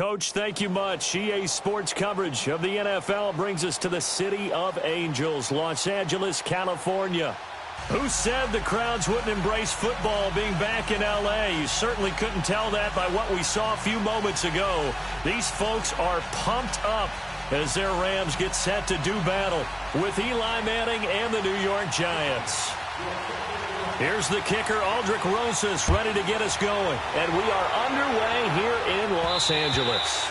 Coach, thank you much. EA Sports coverage of the NFL brings us to the City of Angels, Los Angeles, California. Who said the crowds wouldn't embrace football being back in L.A.? You certainly couldn't tell that by what we saw a few moments ago. These folks are pumped up as their Rams get set to do battle with Eli Manning and the New York Giants. Here's the kicker, Aldrich Rosas, ready to get us going. And we are underway here in Los Angeles.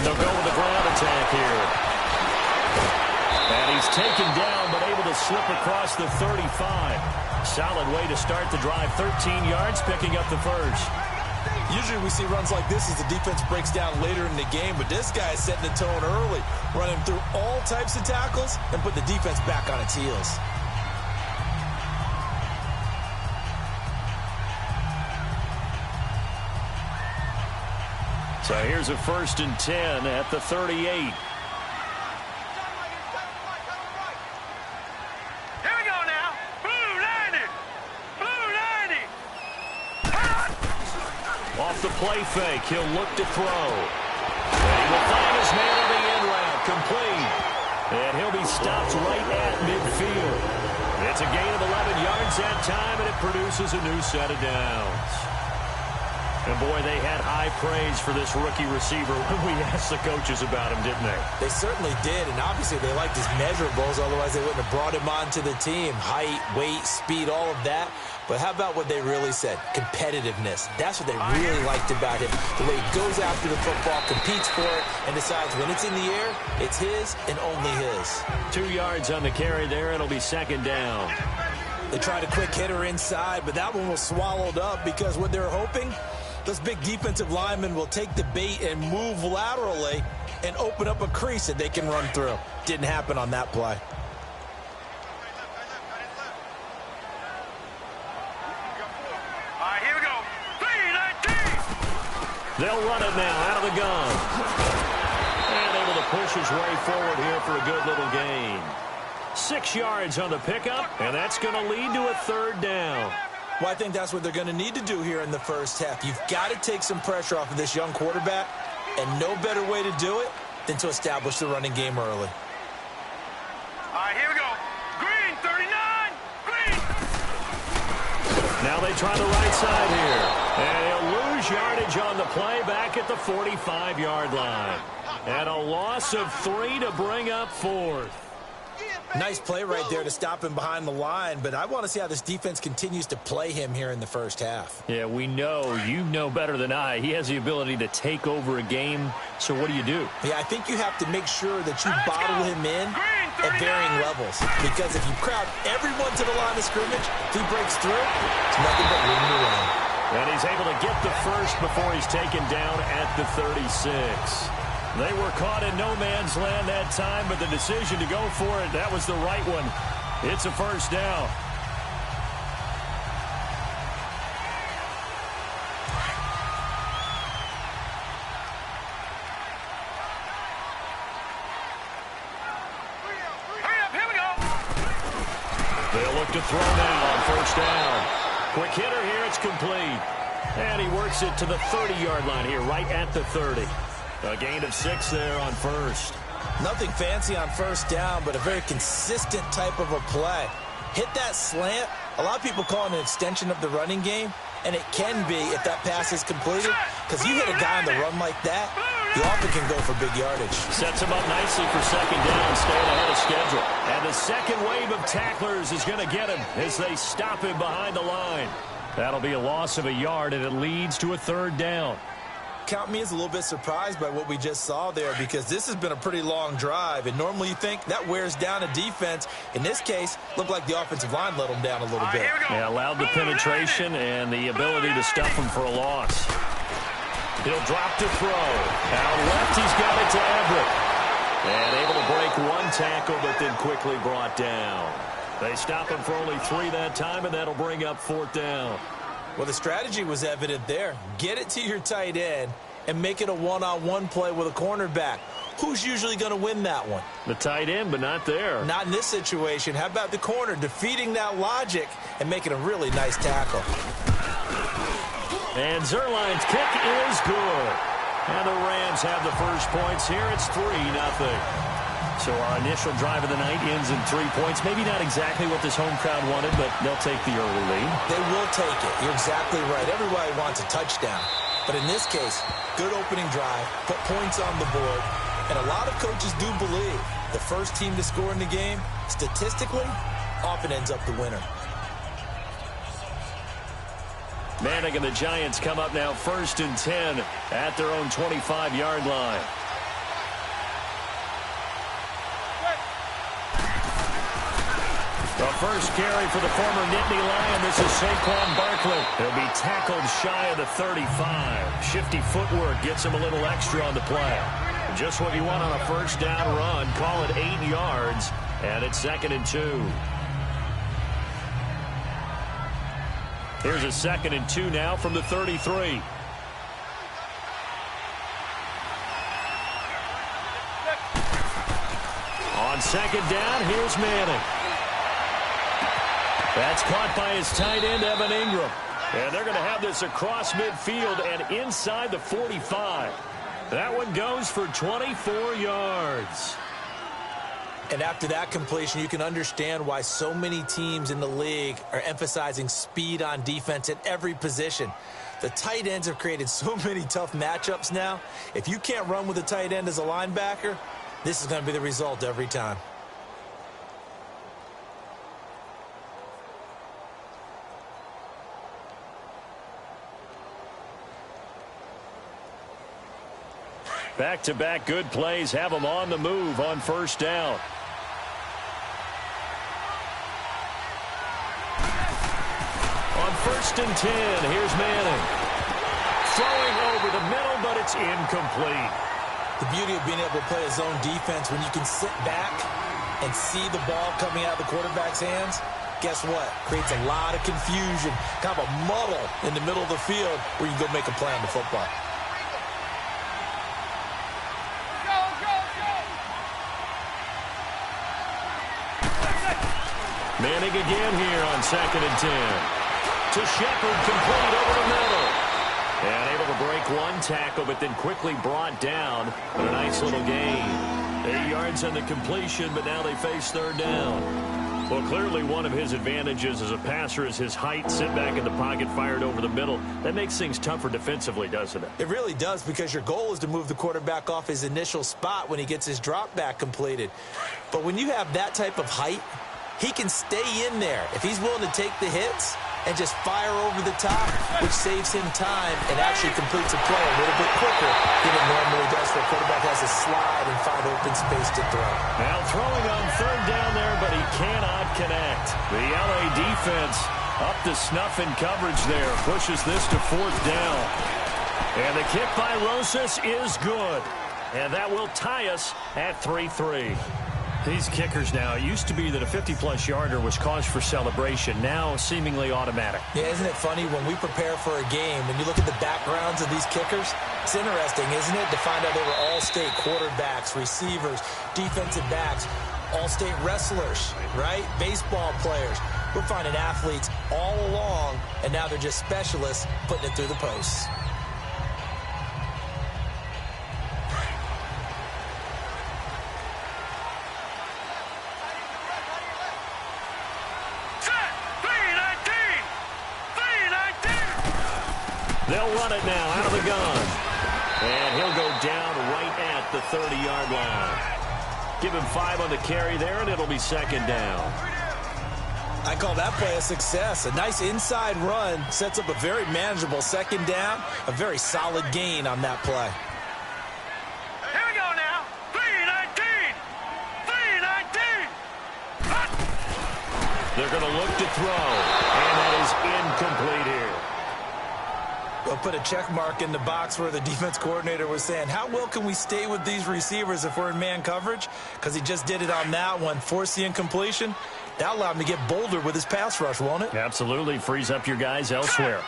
They'll go with the ground attack here. And he's taken down, but able to slip across the 35. Solid way to start the drive. 13 yards, picking up the first. Usually we see runs like this as the defense breaks down later in the game, but this guy is setting the tone early, running through all types of tackles and put the defense back on its heels. So here's a 1st and 10 at the 38. Here we go now. Blue 90. Blue 90. Off the play fake, he'll look to throw. And he will find his man on the end route, complete. And he'll be stopped right at midfield. It's a gain of 11 yards that time, and it produces a new set of downs. And, boy, they had high praise for this rookie receiver when we asked the coaches about him, didn't they? They certainly did, and obviously they liked his measurables, otherwise they wouldn't have brought him onto the team. Height, weight, speed, all of that. But how about what they really said? Competitiveness. That's what they really liked about him. The way he goes after the football, competes for it, and decides when it's in the air, it's his and only his. 2 yards on the carry there. It'll be 2nd down. They tried a quick hitter inside, but that one was swallowed up because what they're hoping, those big defensive linemen will take the bait and move laterally and open up a crease that they can run through. Didn't happen on that play. All right, here we go. 3-19. They'll run it now out of the gun. And able to push his way forward here for a good little gain. 6 yards on the pickup, and that's going to lead to a 3rd down. Well, I think that's what they're going to need to do here in the first half. You've got to take some pressure off of this young quarterback, and no better way to do it than to establish the running game early. All right, here we go. Green, 39. Green. Now they try the right side here. And he'll lose yardage on the play back at the 45-yard line. And a loss of 3 to bring up 4th. Nice play right there to stop him behind the line, but I want to see how this defense continues to play him here in the first half. Yeah, we know. You know better than I. He has the ability to take over a game. So what do you do? Yeah, I think you have to make sure that you bottle him in at varying levels. Because if you crowd everyone to the line of scrimmage, if he breaks through, it's nothing but room to run. And he's able to get the first before he's taken down at the 36. They were caught in no man's land that time, but the decision to go for it, that was the right one. It's a 1st down. Hurry up, here we go. They'll look to throw now on 1st down. Quick hitter here, it's complete. And he works it to the 30-yard line here, right at the 30. A gain of 6 there on 1st. Nothing fancy on 1st down, but a very consistent type of a play. Hit that slant. A lot of people call it an extension of the running game, and it can be if that pass is completed, because you hit a guy on the run like that, you often can go for big yardage. Sets him up nicely for 2nd down, staying ahead of schedule. And the second wave of tacklers is going to get him as they stop him behind the line. That'll be a loss of a yard, and it leads to a 3rd down. Count me as a little bit surprised by what we just saw there, because this has been a pretty long drive, and normally you think that wears down a defense. In this case, looked like the offensive line let them down a little bit. Yeah, allowed the penetration and the ability to stuff him for a loss. He'll drop to throw. Out left, he's got it to Everett. And able to break one tackle, but then quickly brought down. They stop him for only 3 that time, and that'll bring up 4th down. Well, the strategy was evident there. Get it to your tight end and make it a one-on-one play with a cornerback. Who's usually going to win that one? The tight end, but not there. Not in this situation. How about the corner defeating that logic and making a really nice tackle? And Zerline's kick is good. And the Rams have the first points here. It's 3-0. So our initial drive of the night ends in 3 points. Maybe not exactly what this home crowd wanted, but they'll take the early lead. They will take it. You're exactly right. Everybody wants a touchdown. But in this case, good opening drive, put points on the board. And a lot of coaches do believe the first team to score in the game, statistically, often ends up the winner. Manning and the Giants come up now 1st and 10 at their own 25-yard line. The first carry for the former Nittany Lion. This is Saquon Barkley. He'll be tackled shy of the 35. Shifty footwork gets him a little extra on the play. Just what you want on a first down run. Call it 8 yards, and it's 2nd and 2. Here's a 2nd and 2 now from the 33. On 2nd down, here's Manning. That's caught by his tight end, Evan Ingram. And they're going to have this across midfield and inside the 45. That one goes for 24 yards. And after that completion, you can understand why so many teams in the league are emphasizing speed on defense at every position. The tight ends have created so many tough matchups now. If you can't run with a tight end as a linebacker, this is going to be the result every time. Back-to-back good plays have them on the move on first down. On 1st and 10, here's Manning. Throwing over the middle, but it's incomplete. The beauty of being able to play a zone defense when you can sit back and see the ball coming out of the quarterback's hands, guess what? Creates a lot of confusion, kind of a muddle in the middle of the field where you can go make a play on the football. Manning again here on 2nd and 10. To Shepard, complete over the middle. And able to break one tackle, but then quickly brought down. A nice little gain. 8 yards on the completion, but now they face 3rd down. Well, clearly one of his advantages as a passer is his height. Sit back in the pocket, fired over the middle. That makes things tougher defensively, doesn't it? It really does, because your goal is to move the quarterback off his initial spot when he gets his drop back completed. But when you have that type of height, he can stay in there if he's willing to take the hits and just fire over the top, which saves him time and actually completes a play a little bit quicker than it normally does for a quarterback has to slide and find open space to throw. Now throwing on 3rd down there, but he cannot connect. The LA defense up to snuff in coverage there. Pushes this to 4th down. And the kick by Rosas is good. And that will tie us at 3-3. These kickers now, it used to be that a 50-plus yarder was cause for celebration. Now seemingly automatic. Yeah, isn't it funny when we prepare for a game, when you look at the backgrounds of these kickers, it's interesting, isn't it, to find out they were all-state quarterbacks, receivers, defensive backs, all-state wrestlers, right? Baseball players. We're finding athletes all along, and now they're just specialists putting it through the posts. They'll run it now out of the gun. And he'll go down right at the 30-yard line. Give him 5 on the carry there, and it'll be 2nd down. I call that play a success. A nice inside run sets up a very manageable 2nd down. A very solid gain on that play. Here we go now. 3-19. 3-19. They're going to look to throw. And that is incomplete here. They'll put a check mark in the box where the defense coordinator was saying, how well can we stay with these receivers if we're in man coverage? Because he just did it on that one, forced the incompletion. That allowed him to get bolder with his pass rush, won't it? Absolutely. Frees up your guys elsewhere.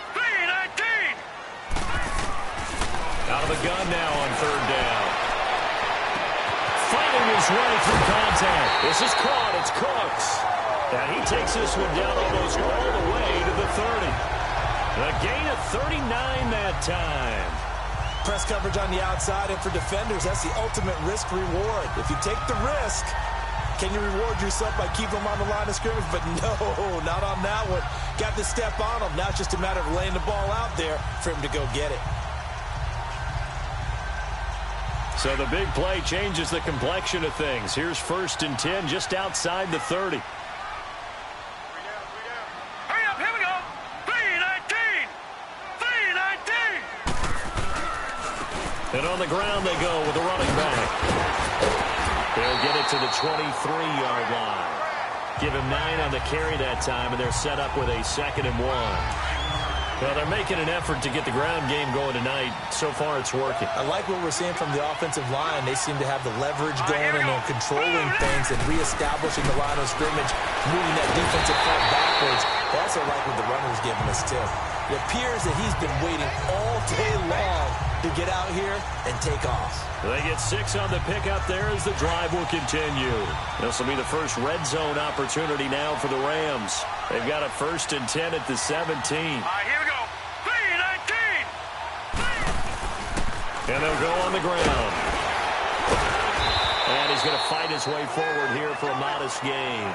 Out of the gun now on third down. Fighting his way through contact. This is caught. It's Cooks. And he takes this one down almost all the way to the 30. A gain of 39 that time. Press coverage on the outside, and for defenders, that's the ultimate risk-reward. If you take the risk, can you reward yourself by keeping them on the line of scrimmage? But no, not on that one. Got the step on him. Now it's just a matter of laying the ball out there for him to go get it. So the big play changes the complexion of things. Here's 1st and 10 just outside the 30. Hurry up, here we go. 3-19. 3-19. And on the ground they go with the running back. They'll get it to the 23-yard line. Give him 9 on the carry that time, and they're set up with a 2nd and 1. Well, they're making an effort to get the ground game going tonight. So far, it's working. I like what we're seeing from the offensive line. They seem to have the leverage going, and they're controlling things and reestablishing the line of scrimmage, moving that defensive front backwards. I also like what the runner's giving us, too. It appears that he's been waiting all day long to get out here and take off. They get 6 on the pickup there as the drive will continue. This will be the first red zone opportunity now for the Rams. They've got a 1st and 10 at the 17. All right, here we go. 3-19. And they'll go on the ground. And he's going to fight his way forward here for a modest gain.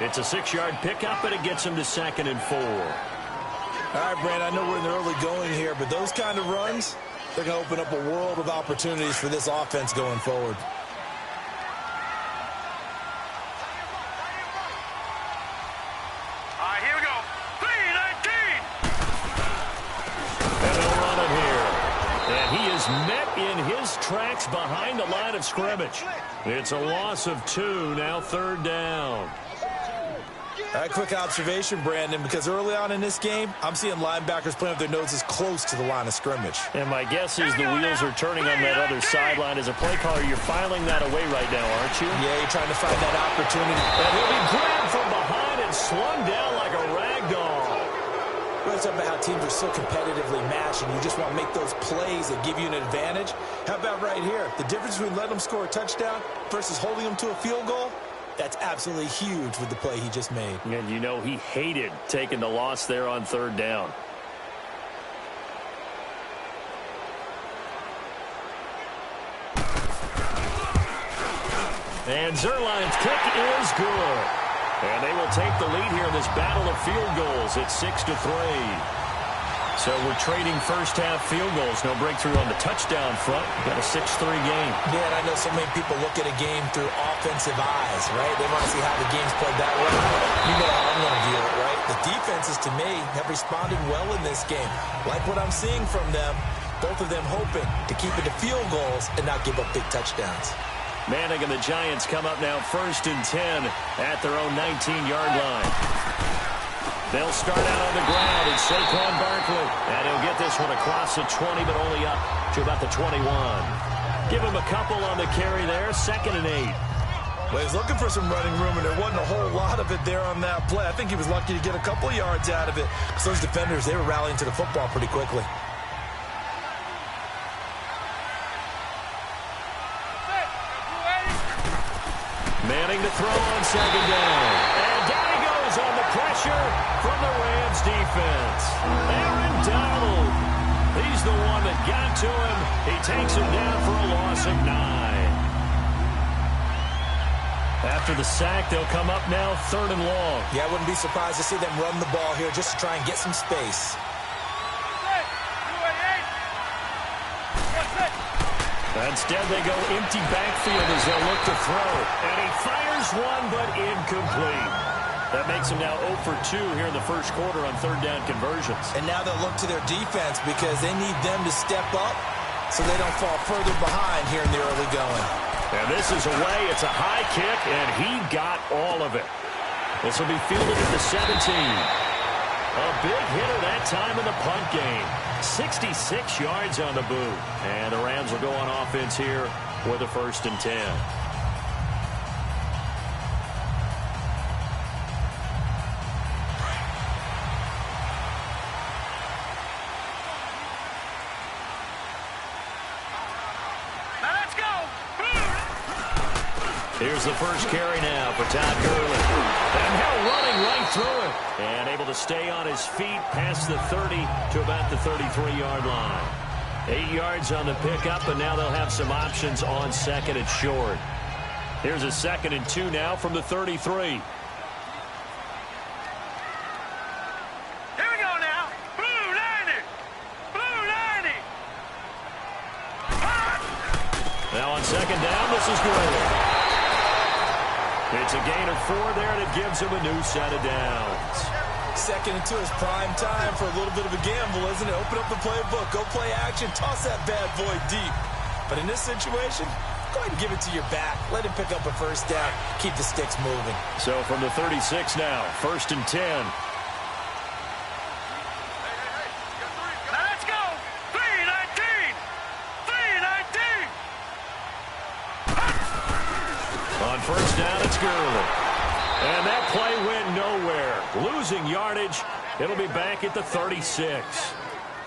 It's a 6-yard pickup, and it gets him to 2nd and 4. All right, Brand, I know we're in the early going here, but those kind of runs, they're going to open up a world of opportunities for this offense going forward. All right, here we go. 3-19. And they'll run it here. And he is met in his tracks behind the line of scrimmage. It's a loss of 2, now 3rd down. All right, quick observation, Brandon, because early on in this game, I'm seeing linebackers playing with their noses close to the line of scrimmage. And my guess is the wheels are turning on that other sideline. As a play caller, you're filing that away right now, aren't you? Yeah, you're trying to find that opportunity. And he'll be grabbed from behind and slung down like a rag doll. Well, it's about how teams are so competitively matched, and you just want to make those plays that give you an advantage. How about right here? The difference between letting them score a touchdown versus holding them to a field goal? That's absolutely huge with the play he just made. And you know he hated taking the loss there on 3rd down. And Zerline's kick is good. And they will take the lead here in this battle of field goals at 6-3. So we're trading first-half field goals. No breakthrough on the touchdown front. Got a 6-3 game. Yeah, and I know so many people look at a game through offensive eyes, right? They want to see how the game's played that way. You know how I'm going to view it, right? The defenses, to me, have responded well in this game. Like what I'm seeing from them, both of them hoping to keep it to field goals and not give up big touchdowns. Manning and the Giants come up now 1st and 10 at their own 19-yard line. They'll start out on the ground. It's Saquon Barkley. And he'll get this one across the 20, but only up to about the 21. Give him a couple on the carry there. 2nd and 8. Well, he's looking for some running room, and there wasn't a whole lot of it there on that play. I think he was lucky to get a couple yards out of it. Because those defenders, they were rallying to the football pretty quickly. Manning to throw on 2nd down. And down he goes on the pressure from the Rams defense. Aaron Donald. He's the one that got to him. He takes him down for a loss of 9. After the sack, they'll come up now 3rd and long. Yeah, I wouldn't be surprised to see them run the ball here just to try and get some space. Instead, they go empty backfield as they'll look to throw. And he fires one, but incomplete. That makes him now 0 for 2 here in the first quarter on 3rd down conversions. And now they'll look to their defense because they need them to step up so they don't fall further behind here in the early going. And this is away. It's a high kick, and he got all of it. This will be fielded at the 17. A big hitter that time in the punt game. 66 yards on the boot. And the Rams will go on offense here with a 1st and 10. Here's the first carry now for Todd Gurley. And now running right through it. And able to stay on his feet past the 30 to about the 33-yard line. 8 yards on the pickup, and now they'll have some options on 2nd and short. Here's a 2nd and 2 now from the 33. Here we go now. Blue 90. Blue 90. Now on 2nd down, this is Gurley. It's a gain of 4 there, and it gives him a new set of downs. 2nd and 2 is prime time for a little bit of a gamble, isn't it? Open up the playbook, go play action, toss that bad boy deep. But in this situation, go ahead and give it to your back. Let him pick up a 1st down, keep the sticks moving. So from the 36 now, 1st and 10. Let's go. 319. 319. On 1st down, it's Gurley. And that play went nowhere. Losing yardage. It'll be back at the 36.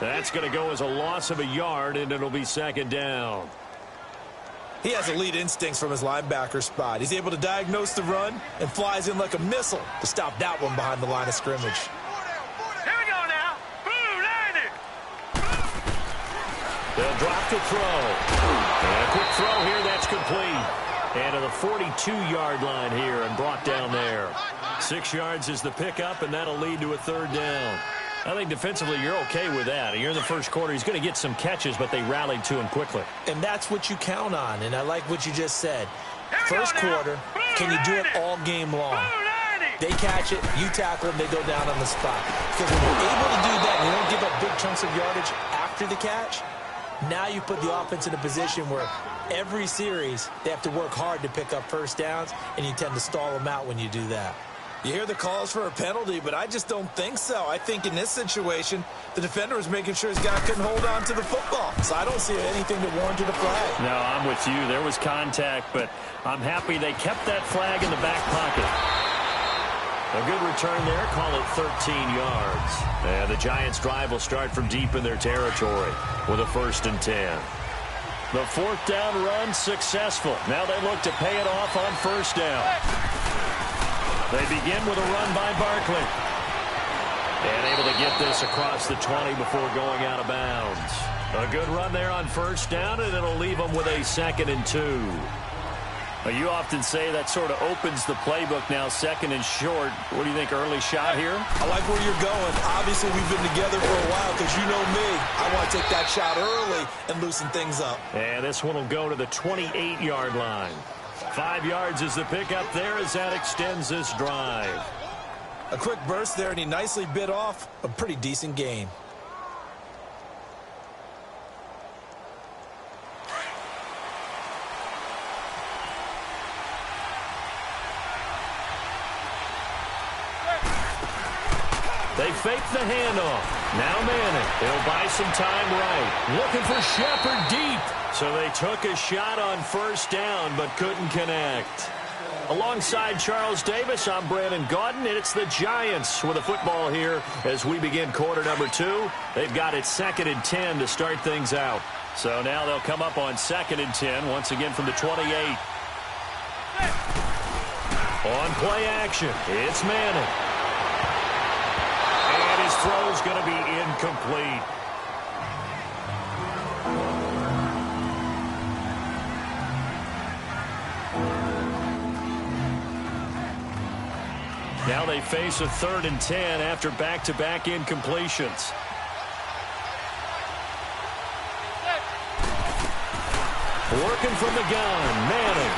That's going to go as a loss of a yard, and it'll be 2nd down. He has elite instincts from his linebacker spot. He's able to diagnose the run and flies in like a missile to stop that one behind the line of scrimmage. Here we go now. Blue 90. They'll drop to throw. And a quick throw here, that's complete. And to the 42-yard line here and brought down there. 6 yards is the pickup, and that'll lead to a 3rd down. I think defensively you're okay with that. Here in the 1st quarter, he's going to get some catches, but they rallied to him quickly. And that's what you count on, and I like what you just said. 1st quarter, can you do it all game long? They catch it, you tackle them, they go down on the spot. Because when you're able to do that and you don't give up big chunks of yardage after the catch, now you put the offense in a position where every series they have to work hard to pick up 1st downs, and you tend to stall them out when you do that. You hear the calls for a penalty, but I just don't think so. I think in this situation, the defender was making sure his guy couldn't hold on to the football. So I don't see anything that warranted a flag. No, I'm with you. There was contact, but I'm happy they kept that flag in the back pocket. A good return there. Call it 13 yards. And the Giants' drive will start from deep in their territory with a 1st and 10. The 4th down run successful. Now they look to pay it off on 1st down. They begin with a run by Barkley. And able to get this across the 20 before going out of bounds. A good run there on 1st down, and it'll leave them with a 2nd and 2. You often say that sort of opens the playbook now, 2nd and short. What do you think, early shot here? I like where you're going. Obviously, we've been together for a while because you know me. I want to take that shot early and loosen things up. And this one will go to the 28-yard line. 5 yards is the pickup there as that extends this drive. A quick burst there, and he nicely bit off a pretty decent gain. They fake the handoff. Now Manning. He'll buy some time right. Looking for Shepard deep. So they took a shot on 1st down but couldn't connect. Alongside Charles Davis, I'm Brandon Gaudin, and it's the Giants with the football here as we begin quarter number 2. They've got it 2nd and 10 to start things out. So now they'll come up on 2nd and 10 once again from the 28. On play action, it's Manning. And his throw's going to be incomplete. Now they face a 3rd and 10 after back-to-back incompletions. Working from the gun, Manning.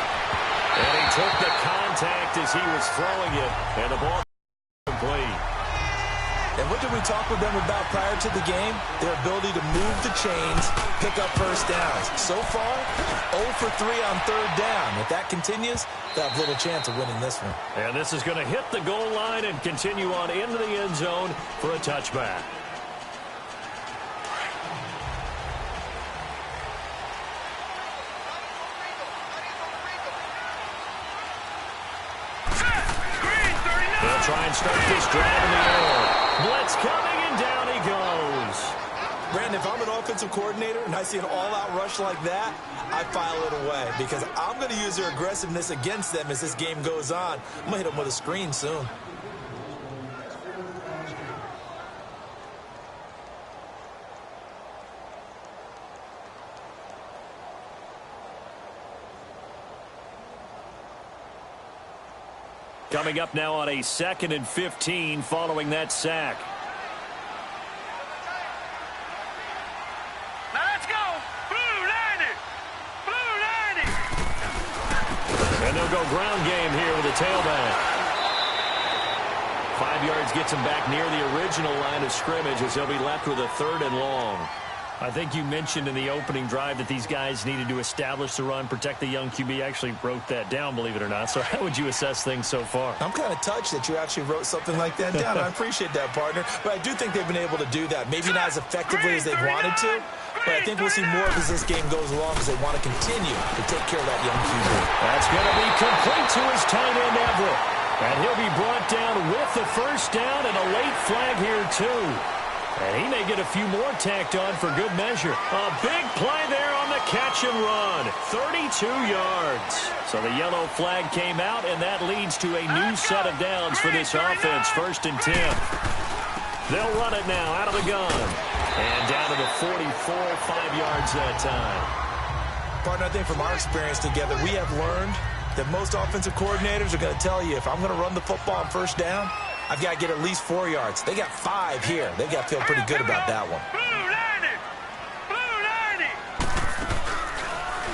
And he took the contact as he was throwing it, and the ball complete. And what did we talk with them about prior to the game? Their ability to move the chains, pick up first downs. So far, 0 for 3 on third down. If that continues, they'll have little chance of winning this one. And this is going to hit the goal line and continue on into the end zone for a touchback. They'll try and start this drive in the air. Blitz coming, and down he goes. Brandon, if I'm an offensive coordinator and I see an all-out rush like that, I file it away because I'm going to use their aggressiveness against them as this game goes on. I'm going to hit them with a screen soon. Coming up now on a 2nd and 15 following that sack. Now let's go. Blue 90. Blue 90. And they'll go ground game here with a tailback. 5 yards gets him back near the original line of scrimmage as they'll be left with a 3rd and long. I think you mentioned in the opening drive that these guys needed to establish the run, protect the young QB. I actually wrote that down, believe it or not. So how would you assess things so far? I'm kind of touched that you actually wrote something like that down. I appreciate that, partner. But I do think they've been able to do that. Maybe not as effectively as they've wanted to, but I think we'll see more as this game goes along because they want to continue to take care of that young QB. That's going to be complete to his tight end, Everett. And he'll be brought down with the first down and a late flag here, too. And he may get a few more tacked on for good measure. A big play there on the catch and run. 32 yards. So the yellow flag came out, and that leads to a new set of downs for this offense. 1st and 10. They'll run it now out of the gun. And down to the 44, 5 yards that time. Partner, I think from our experience together, we have learned that most offensive coordinators are going to tell you, if I'm going to run the football on first down, I've got to get at least 4 yards. They got 5 here. They've got to feel pretty good about that one. Blue 90. Blue 90.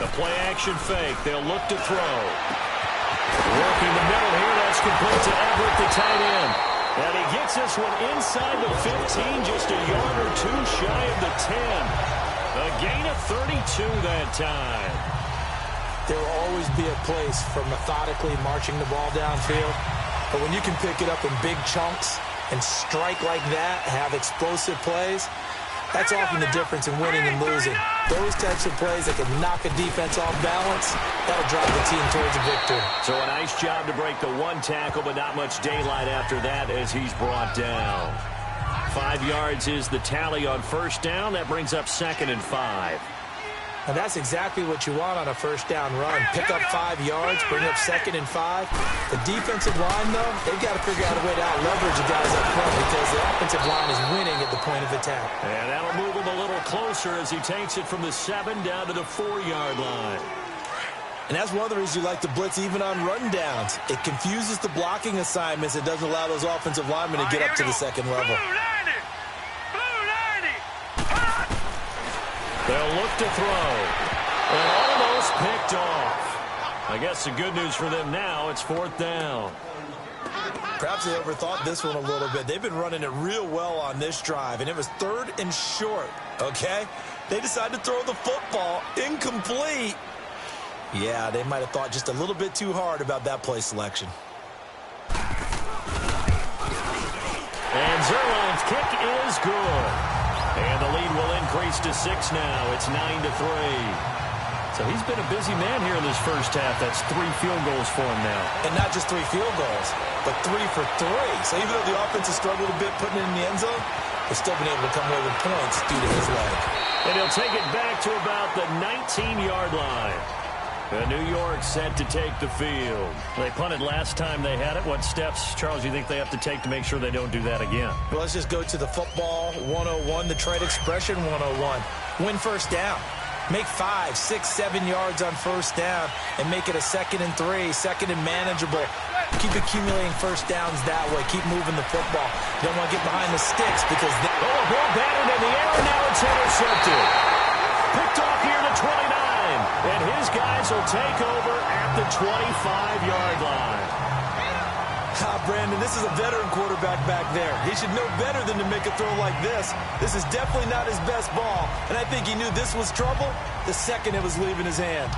The play action fake. They'll look to throw. Working the middle here. That's complete to Everett, the tight end. And he gets this one inside the 15, just a yard or 2 shy of the 10. A gain of 32 that time. There will always be a place for methodically marching the ball downfield. But when you can pick it up in big chunks and strike like that, have explosive plays, that's often the difference in winning and losing. Those types of plays that can knock a defense off balance, that'll drive the team towards a victory. So a nice job to break the 1 tackle, but not much daylight after that as he's brought down. 5 yards is the tally on first down. That brings up 2nd and 5. And that's exactly what you want on a first down run. Pick up 5 yards, bring up 2nd and 5. The defensive line, though, they've got to figure out a way to out-leverage the guys up front because the offensive line is winning at the point of attack. And that'll move him a little closer as he takes it from the 7 down to the 4-yard line. And that's one of the reasons you like to blitz even on rundowns. It confuses the blocking assignments. It doesn't allow those offensive linemen to get up to the second level. They'll look to throw. And almost picked off. I guess the good news for them now, it's 4th down. Perhaps they overthought this one a little bit. They've been running it real well on this drive, and it was 3rd and short, okay? They decided to throw the football incomplete. Yeah, they might have thought just a little bit too hard about that play selection. And Zerline's kick is good. And the lead will increase to 6 now. It's 9-3. So he's been a busy man here in this first half. That's 3 field goals for him now. And not just 3 field goals, but 3 for 3. So even though the offense has struggled a bit putting it in the end zone, they've still been able to come away with points due to his leg. And he'll take it back to about the 19-yard line. New York set to take the field. They punted last time they had it. What steps, Charles, do you think they have to take to make sure they don't do that again? Well, let's just go to the football 101, the trade expression 101. Win first down. Make 5, 6, 7 yards on first down and make it a 2nd and 3, 2nd and manageable. Keep accumulating first downs that way. Keep moving the football. You don't want to get behind the sticks because... ball batted in the air, and now it's intercepted. Picked off here to 29. And his guys will take over at the 25-yard line. Brandon, this is a veteran quarterback back there. He should know better than to make a throw like this. This is definitely not his best ball, and I think he knew this was trouble the second it was leaving his hand.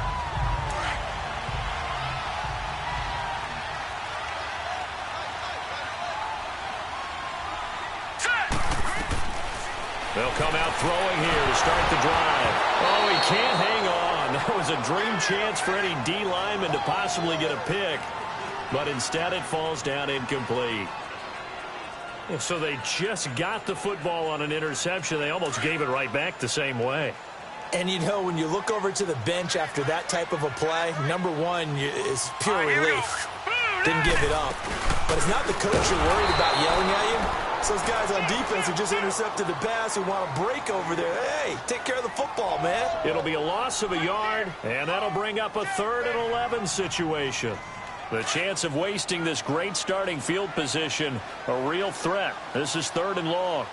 They'll come out throwing here to start the drive. Oh, he can't hang on. That was a dream chance for any D lineman to possibly get a pick. But instead it falls down incomplete. So they just got the football on an interception. They almost gave it right back the same way. And, you know, when you look over to the bench after that type of a play, number one is pure relief. Didn't give it up. But it's not the coach you're worried about yelling at you. So those guys on defense who just intercepted the pass who want to break over there. Hey, take care of the football, man. It'll be a loss of a yard, and that'll bring up a 3rd and 11 situation. The chance of wasting this great starting field position, a real threat. This is 3rd and long.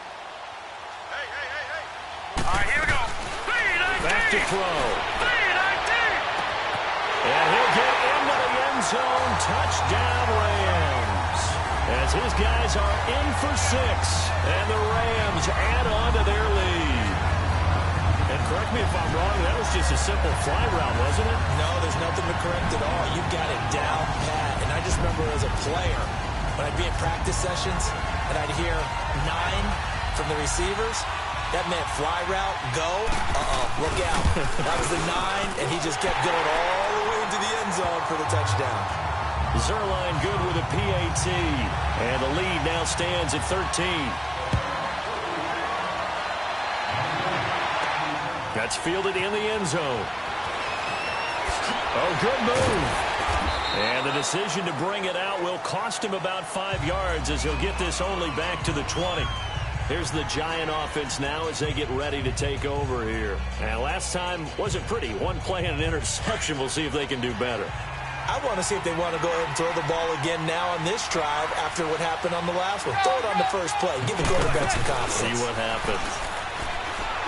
Hey. All right, here we go. Back to throw. And he'll get into the end zone. Touchdown, Rams. As his guys are in for 6, and the Rams add on to their lead. And correct me if I'm wrong, that was just a simple fly route, wasn't it? No, there's nothing to correct at all. You got it down pat. And I just remember as a player, when I'd be in practice sessions, and I'd hear 9 from the receivers, that meant fly route, go, look out. That was the 9, and he just kept going all the way into the end zone for the touchdown. Zerline good with a PAT, and the lead now stands at 13. That's fielded in the end zone. Oh, good move. And the decision to bring it out will cost him about 5 yards as he'll get this only back to the 20. Here's the Giant offense now as they get ready to take over here. And last time wasn't pretty. One play and an interception. We'll see if they can do better. I want to see if they want to go ahead and throw the ball again now on this drive after what happened on the last one. Throw it on the first play. Give the quarterback some confidence. See what happens.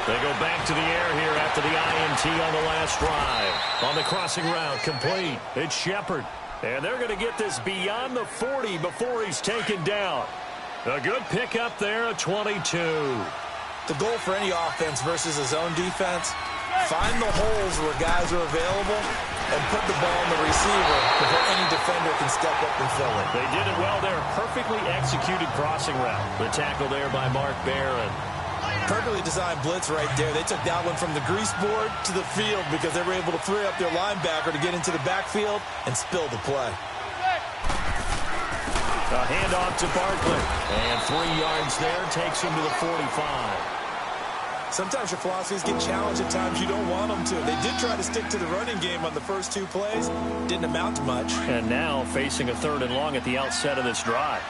They go back to the air here after the INT on the last drive. On the crossing route, complete. It's Shepard. And they're going to get this beyond the 40 before he's taken down. A good pickup there, a 22. The goal for any offense versus a zone defense, find the holes where guys are available and put the ball on the receiver before any defender can step up and fill it. They did it well there. Perfectly executed crossing route. The tackle there by Mark Barron. Perfectly designed blitz right there. They took that one from the grease board to the field because they were able to free up their linebacker to get into the backfield and spill the play. A handoff to Barkley. And 3 yards there takes him to the 45. Sometimes your philosophies get challenged at times you don't want them to. They did try to stick to the running game on the first 2 plays. Didn't amount to much. And now facing a 3rd and long at the outset of this drive.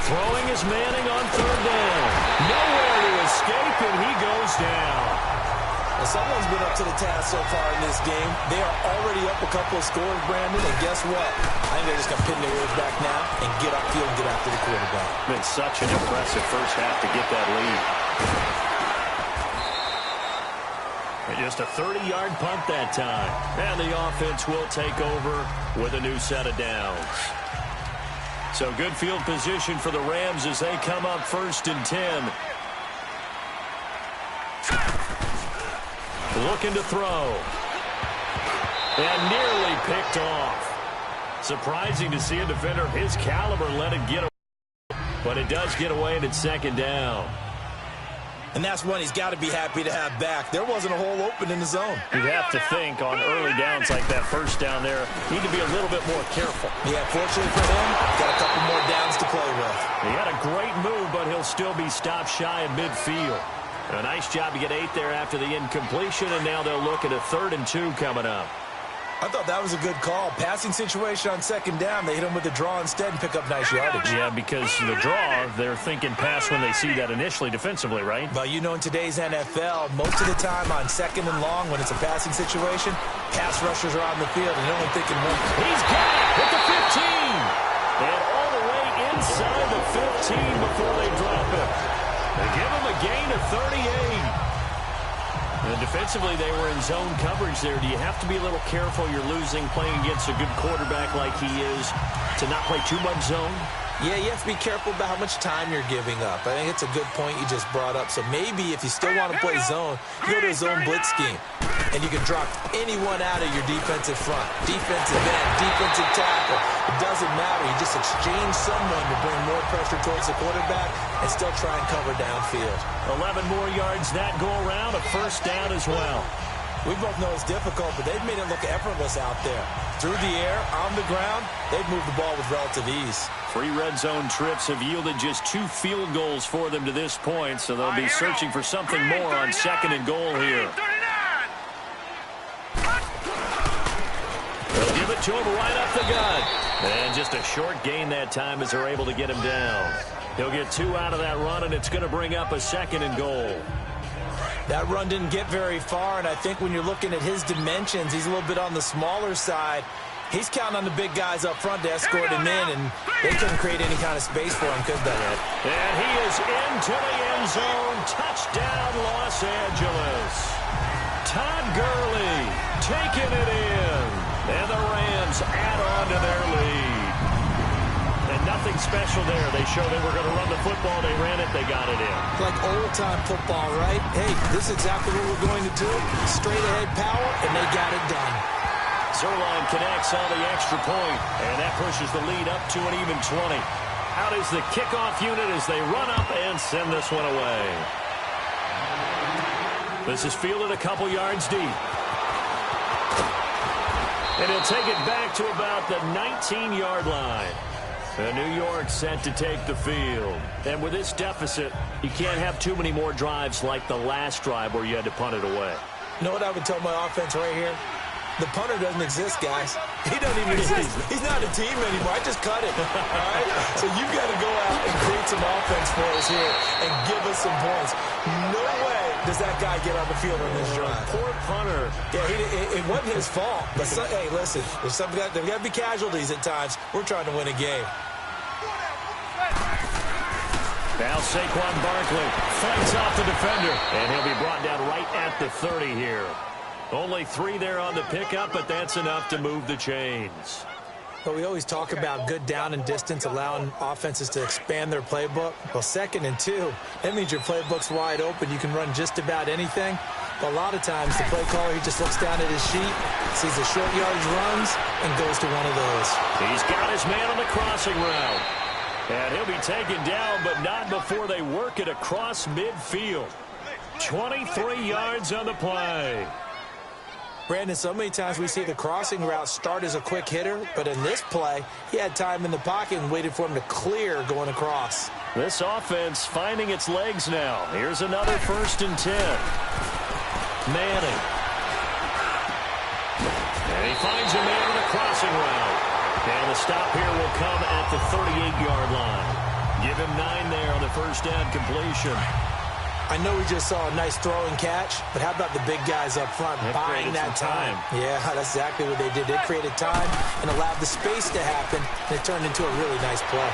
Throwing is Manning on 3rd down. Nowhere to escape, and he goes down. Well, someone's been up to the task so far in this game. They are already up a couple of scores, Brandon, and guess what? I think they're just going to pin their ears back now and get upfield and get after the quarterback. Been such an impressive first half to get that lead. And just a 30-yard punt that time. And the offense will take over with a new set of downs. So good field position for the Rams as they come up 1st and 10. Looking to throw. And nearly picked off. Surprising to see a defender of his caliber let it get away. But it does get away and it's 2nd down. And that's one he's got to be happy to have back. There wasn't a hole open in the zone. You'd have to think on early downs like that first down there, need to be a little bit more careful. Yeah, fortunately for him, got a couple more downs to play with. He had a great move, but he'll still be stopped shy of midfield. A nice job to get 8 there after the incompletion, and now they'll look at a 3rd and 2 coming up. I thought that was a good call. Passing situation on 2nd down. They hit him with the draw instead and pick up nice yardage. Yeah, because the draw, they're thinking pass when they see that initially defensively, right? But you know, in today's NFL, most of the time on 2nd and long, when it's a passing situation, pass rushers are on the field and they're only thinking one. He's got it at the 15. And all the way inside the 15 before they drop it. They give him a gain of 38. And defensively, they were in zone coverage there. Do you have to be a little careful? You're losing playing against a good quarterback like he is to not play too much zone? Yeah, you have to be careful about how much time you're giving up. I think it's a good point you just brought up. So maybe if you still want to play zone, you go to a zone blitz scheme. And you can drop anyone out of your defensive front. Defensive end, defensive tackle. It doesn't matter. You just exchange someone to bring more pressure towards the quarterback and still try and cover downfield. 11 more yards that go around, a first down as well. We both know it's difficult, but they've made it look effortless out there. Through the air, on the ground, they've moved the ball with relative ease. 3 red zone trips have yielded just 2 field goals for them to this point, so they'll be searching for something more on 2nd and goal here. They'll give it to him right up the gut. And just a short gain that time as they're able to get him down. He'll get 2 out of that run, and it's going to bring up a 2nd and goal. That run didn't get very far, and I think when you're looking at his dimensions, he's a little bit on the smaller side. He's counting on the big guys up front to escort him in, and they couldn't create any kind of space for him, could they? And he is into the end zone. Touchdown, Los Angeles. Todd Gurley taking it in. And the Rams add on to their lead. And nothing special there. They showed they were going to run the football. They ran it. They got it in. Like old-time football, right? Hey, this is exactly what we're going to do. Straight-ahead power, and they got it done. Zerline connects on the extra point, and that pushes the lead up to an even 20. Out is the kickoff unit as they run up and send this one away. This is fielded a couple yards deep. And he'll take it back to about the 19-yard line. And New York set to take the field. And with this deficit, you can't have too many more drives like the last drive where you had to punt it away. You know what I would tell my offense right here? The punter doesn't exist, guys. He doesn't even exist. He's not a team anymore. I just cut it. All right? So you've got to go out and create some offense for us here and give us some points. No way does that guy get on the field on this drive. Poor punter. Yeah, it wasn't his fault. But hey, listen, there's got to be casualties at times. We're trying to win a game. Now Saquon Barkley fights off the defender, and he'll be brought down right at the 30 here. Only 3 there on the pickup, but that's enough to move the chains. But we always talk about good down and distance, allowing offenses to expand their playbook. Well, 2nd and 2, that means your playbook's wide open. You can run just about anything. But a lot of times, the play caller, he just looks down at his sheet, sees the short yardage runs, and goes to one of those. He's got his man on the crossing route. And he'll be taken down, but not before they work it across midfield. 23 yards on the play. Brandon, so many times we see the crossing route start as a quick hitter, but in this play, he had time in the pocket and waited for him to clear going across. This offense finding its legs now. Here's another 1st and 10. Manning. And he finds a man on the crossing route. And the stop here will come at the 38-yard line. Give him 9 there on the first down completion. I know we just saw a nice throw and catch, but how about the big guys up front buying that time? Yeah, that's exactly what they did. They created time and allowed the space to happen, and it turned into a really nice play.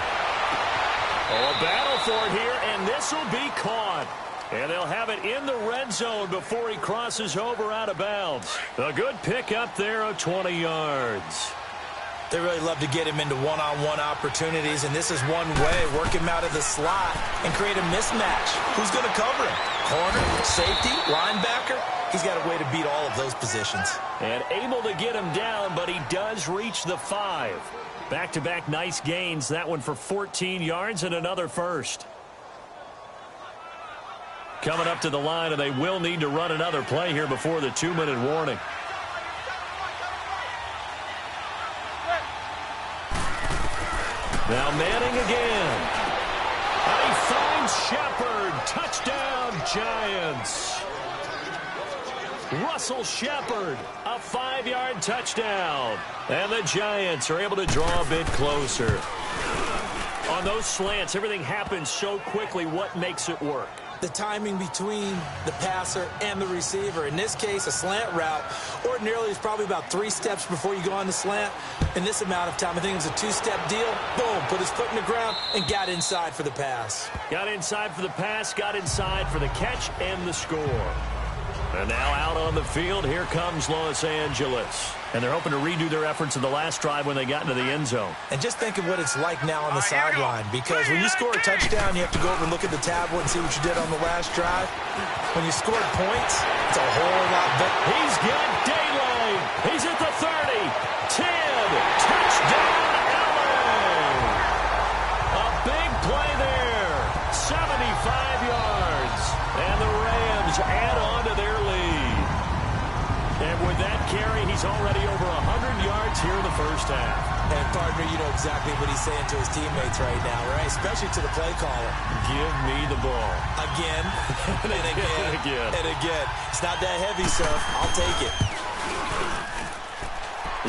Oh, a battle for it here, and this will be caught. And they'll have it in the red zone before he crosses over out of bounds. A good pick up there of 20 yards. They really love to get him into one-on-one opportunities, and this is one way. Work him out of the slot and create a mismatch. Who's going to cover him? Corner, safety, linebacker? He's got a way to beat all of those positions. And able to get him down, but he does reach the 5. Back-to-back nice gains. That one for 14 yards and another first. Coming up to the line, and they will need to run another play here before the 2-minute warning. Now Manning again. And he finds Shepard. Touchdown, Giants. Russell Shepard, a 5-yard touchdown. And the Giants are able to draw a bit closer. On those slants, everything happens so quickly. What makes it work? The timing between the passer and the receiver. In this case, a slant route ordinarily is probably about 3 steps before you go on the slant. In this amount of time, I think it was a 2-step deal. Boom, put his foot in the ground and got inside for the pass. Got inside for the pass, got inside for the catch and the score. And now out on the field, here comes Los Angeles. And they're hoping to redo their efforts in the last drive when they got into the end zone. And just think of what it's like now on the sideline, because when you score a touchdown, you have to go over and look at the tablet and see what you did on the last drive. When you scored points, it's a whole lot better. He's got daylight. He's at the 30, 10, touchdown, Allen. A big play there, 75 yards. And the Rams add on to their lead. And with that carry, he's already over 100 yards here in the first half. And, partner, you know exactly what he's saying to his teammates right now, right? Especially to the play caller. Give me the ball. Again, and again, and again. And again. It's not that heavy, sir. I'll take it.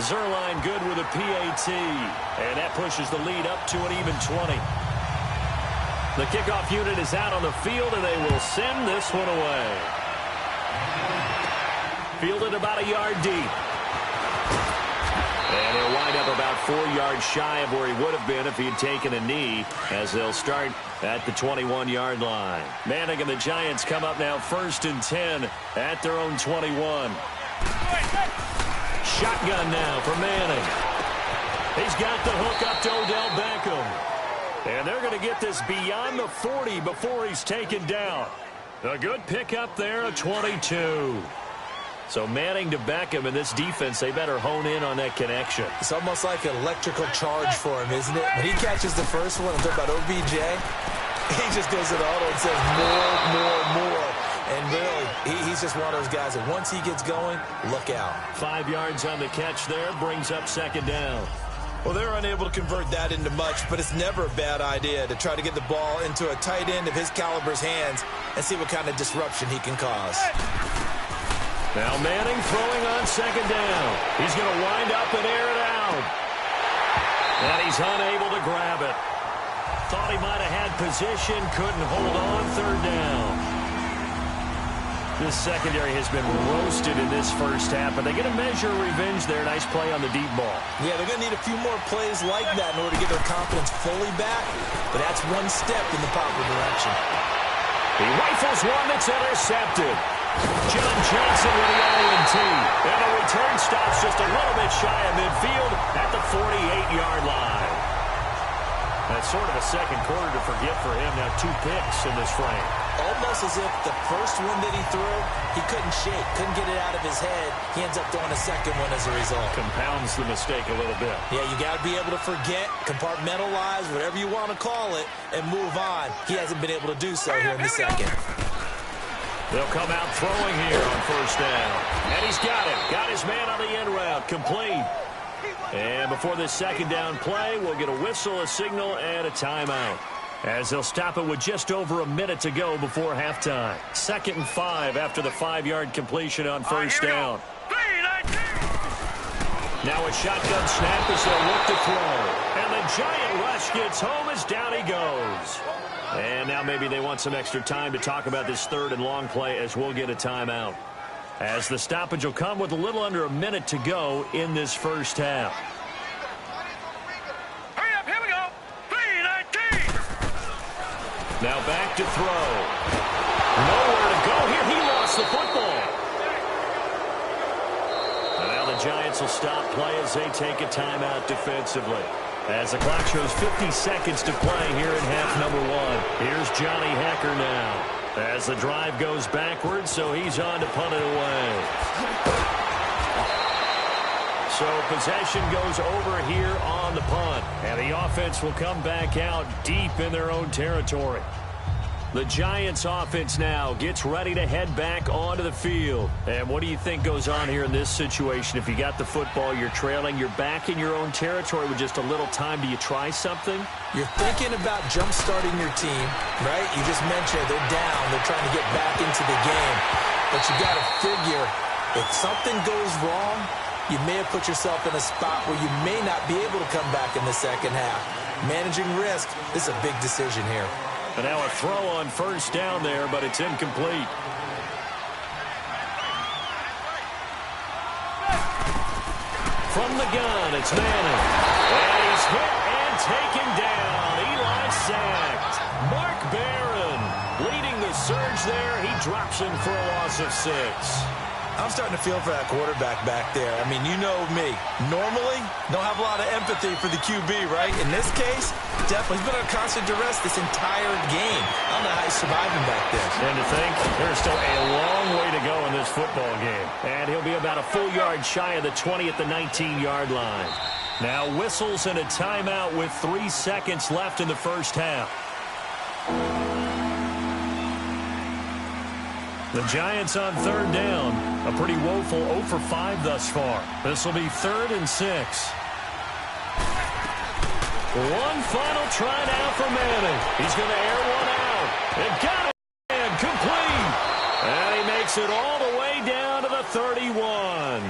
Zerline good with a PAT. And that pushes the lead up to an even 20. The kickoff unit is out on the field, and they will send this one away. Fielded about a yard deep. And he'll wind up about 4 yards shy of where he would have been if he had taken a knee, as they'll start at the 21-yard line. Manning and the Giants come up now 1st and 10 at their own 21. Shotgun now for Manning. He's got the hook up to Odell Beckham. And they're going to get this beyond the 40 before he's taken down. A good pickup there, a 22. So Manning to Beckham, in this defense, they better hone in on that connection. It's almost like an electrical charge for him, isn't it? When he catches the first one, I'm talking about OBJ, he just goes to the huddle and says more. And really, he's just one of those guys that once he gets going, look out. 5 yards on the catch there, brings up 2nd down. Well, they're unable to convert that into much, but it's never a bad idea to try to get the ball into a tight end of his caliber's hands and see what kind of disruption he can cause. Now Manning throwing on 2nd down. He's going to wind up and air it out. And he's unable to grab it. Thought he might have had position, couldn't hold on, 3rd down. This secondary has been roasted in this first half, but they get a measure of revenge there. Nice play on the deep ball. Yeah, they're going to need a few more plays like that in order to get their confidence fully back, but that's one step in the proper direction. He rifles one that's intercepted. John Johnson with the INT. And the return stops just a little bit shy of midfield at the 48-yard line. That's sort of a second quarter to forget for him. Now 2 picks in this frame. Almost as if the first one that he threw, he couldn't shake, couldn't get it out of his head. He ends up throwing a second one as a result. Compounds the mistake a little bit. Yeah, you got to be able to forget, compartmentalize, whatever you want to call it, and move on. He hasn't been able to do so here in the second. They'll come out throwing here on 1st down. And he's got it. Got his man on the end route. Complete. And before this 2nd down play, we'll get a whistle, a signal, and a timeout, as they'll stop it with just over a minute to go before halftime. 2nd and 5 after the 5-yard completion on 1st down. Now a shotgun snap as they'll look to throw. And the giant rush gets home as down he goes. And now maybe they want some extra time to talk about this 3rd and long play, as we'll get a timeout, as the stoppage will come with a little under a minute to go in this first half. Hurry up, here we go. 3:19. Now back to throw. Nowhere to go here. He lost the football. And now the Giants will stop play as they take a timeout defensively, as the clock shows 50 seconds to play here in half number 1. Here's Johnny Hecker now, as the drive goes backwards, so he's on to punt it away. So possession goes over here on the punt, and the offense will come back out deep in their own territory. The Giants offense now gets ready to head back onto the field. And what do you think goes on here in this situation? If you got the football, you're trailing, you're back in your own territory with just a little time. Do you try something? You're thinking about jump-starting your team, right? You just mentioned they're down. They're trying to get back into the game. But you got to figure, if something goes wrong, you may have put yourself in a spot where you may not be able to come back in the second half. Managing risk, this is a big decision here. And now a throw on 1st down there, but it's incomplete. From the gun, it's Manning. And he's hit and taken down. Eli sacked. Mark Barron leading the the surge there. He drops him for a loss of 6. I'm starting to feel for that quarterback back there. I mean, you know me. Normally, don't have a lot of empathy for the QB, right? In this case, definitely. He's been under constant duress this entire game. I don't know how he's surviving back there. And to think, there's still a long way to go in this football game. And he'll be about a full yard shy of the 20 at the 19-yard line. Now whistles and a timeout with 3 seconds left in the first half. The Giants on third down. A pretty woeful 0 for 5 thus far. This will be 3rd and 6. One final try now for Madden. He's going to air one out. And got it. And complete. And he makes it all the way down to the 31.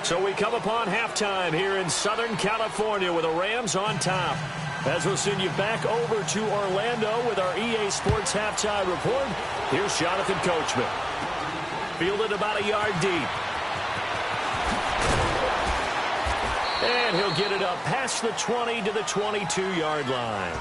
So we come upon halftime here in Southern California with the Rams on top. As we'll send you back over to Orlando with our EA Sports Halftime Report, here's Jonathan Coachman. Fielded about a yard deep. And he'll get it up past the 20 to the 22-yard line.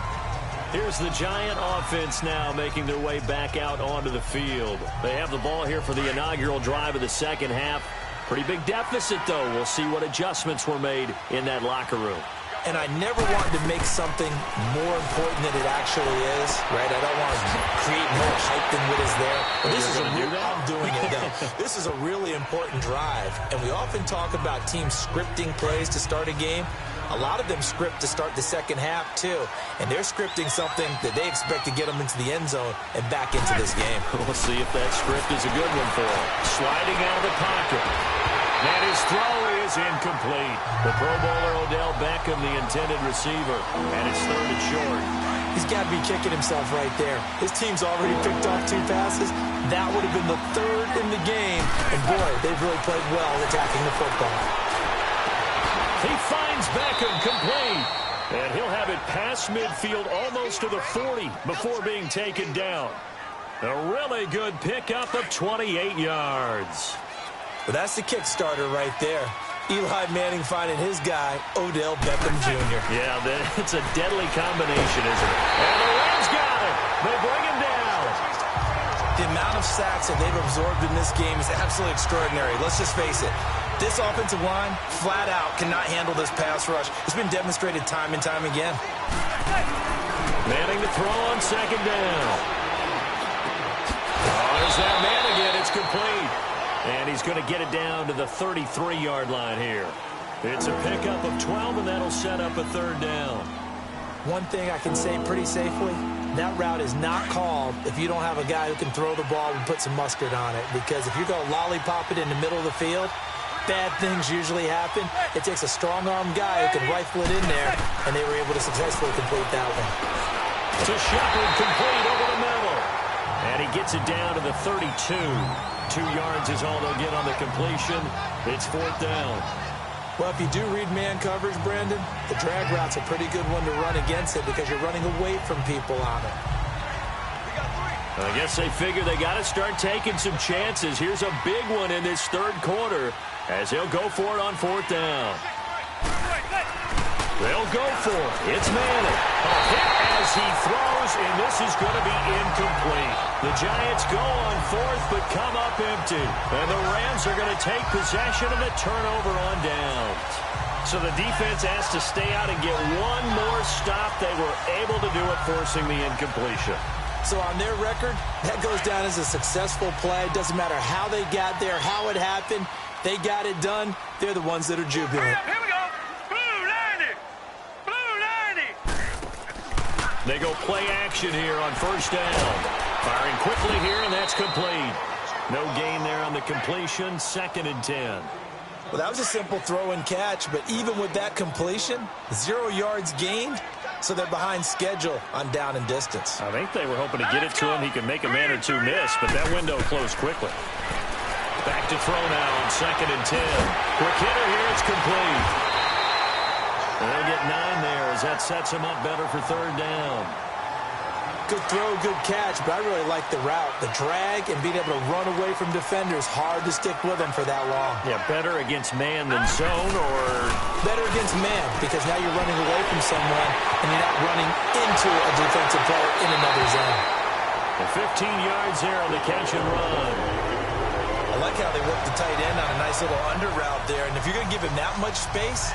Here's the Giant offense now making their way back out onto the field. They have the ball here for the inaugural drive of the second half. Pretty big deficit, though. We'll see what adjustments were made in that locker room. And I never wanted to make something more important than it actually is, right? I don't want to create more hype than what is there. But this is I'm doing it, though. This is a really important drive. And we often talk about teams scripting plays to start a game. A lot of them script to start the second half, too. And they're scripting something that they expect to get them into the end zone and back into this game. We'll see if that script is a good one for him. Sliding out of the pocket. And his throw is incomplete. The Pro Bowler Odell Beckham, the intended receiver. And it's 3rd and short. He's got to be kicking himself right there. His team's already picked off 2 passes. That would have been the 3rd in the game. And, boy, they've really played well attacking the football. He finds Beckham complete. And he'll have it past midfield almost to the 40 before being taken down. A really good pickup of 28 yards. Well, that's the Kickstarter right there. Eli Manning finding his guy, Odell Beckham Jr. Yeah, it's a deadly combination, isn't it? And the Rams got it. They bring him down. The amount of sacks that they've absorbed in this game is absolutely extraordinary. Let's just face it. This offensive line, flat out, cannot handle this pass rush. It's been demonstrated time and time again. Manning to throw on second down. Oh, there's that man again. It's complete. And he's going to get it down to the 33-yard line here. It's a pickup of 12, and that'll set up a 3rd down. One thing I can say pretty safely, that route is not called if you don't have a guy who can throw the ball and put some mustard on it. Because if you're going to lollipop it in the middle of the field, bad things usually happen. It takes a strong-arm guy who can rifle it in there, and they were able to successfully complete that one. To Shepard, complete over the middle. And he gets it down to the 32. 2 yards is all they'll get on the completion. It's 4th down. Well, if you do read man coverage, Brandon, the drag route's a pretty good one to run against it because you're running away from people on it. I guess they figure they got to start taking some chances. Here's a big one in this 3rd quarter as they'll go for it on 4th down. They'll go for it. It's Manning. A hit as he throws, and this is going to be incomplete. The Giants go on 4th, but come up empty. And the Rams are going to take possession of the turnover on downs. So the defense has to stay out and get one more stop. They were able to do it, forcing the incompletion. So on their record, that goes down as a successful play. Doesn't matter how they got there, how it happened. They got it done. They're the ones that are jubilant. Here we go. Blue 90. Blue 90. They go play action here on 1st down. Firing quickly here, and that's complete. No gain there on the completion. 2nd and 10. Well, that was a simple throw and catch, but even with that completion, 0 yards gained, so they're behind schedule on down and distance. I think they were hoping to get it to him. He could make a man or 2 miss, but that window closed quickly. Back to throw now on 2nd and 10. Quick hitter here, it's complete. And they'll get 9 there as that sets him up better for 3rd down. Good throw, good catch, but I really like the route. The drag and being able to run away from defenders, hard to stick with them for that long. Yeah, better against man than zone, or? Better against man, because now you're running away from someone and you're not running into a defensive player in another zone. And 15 yards there on the catch and run. I like how they work the tight end on a nice little under route there. And if you're going to give him that much space,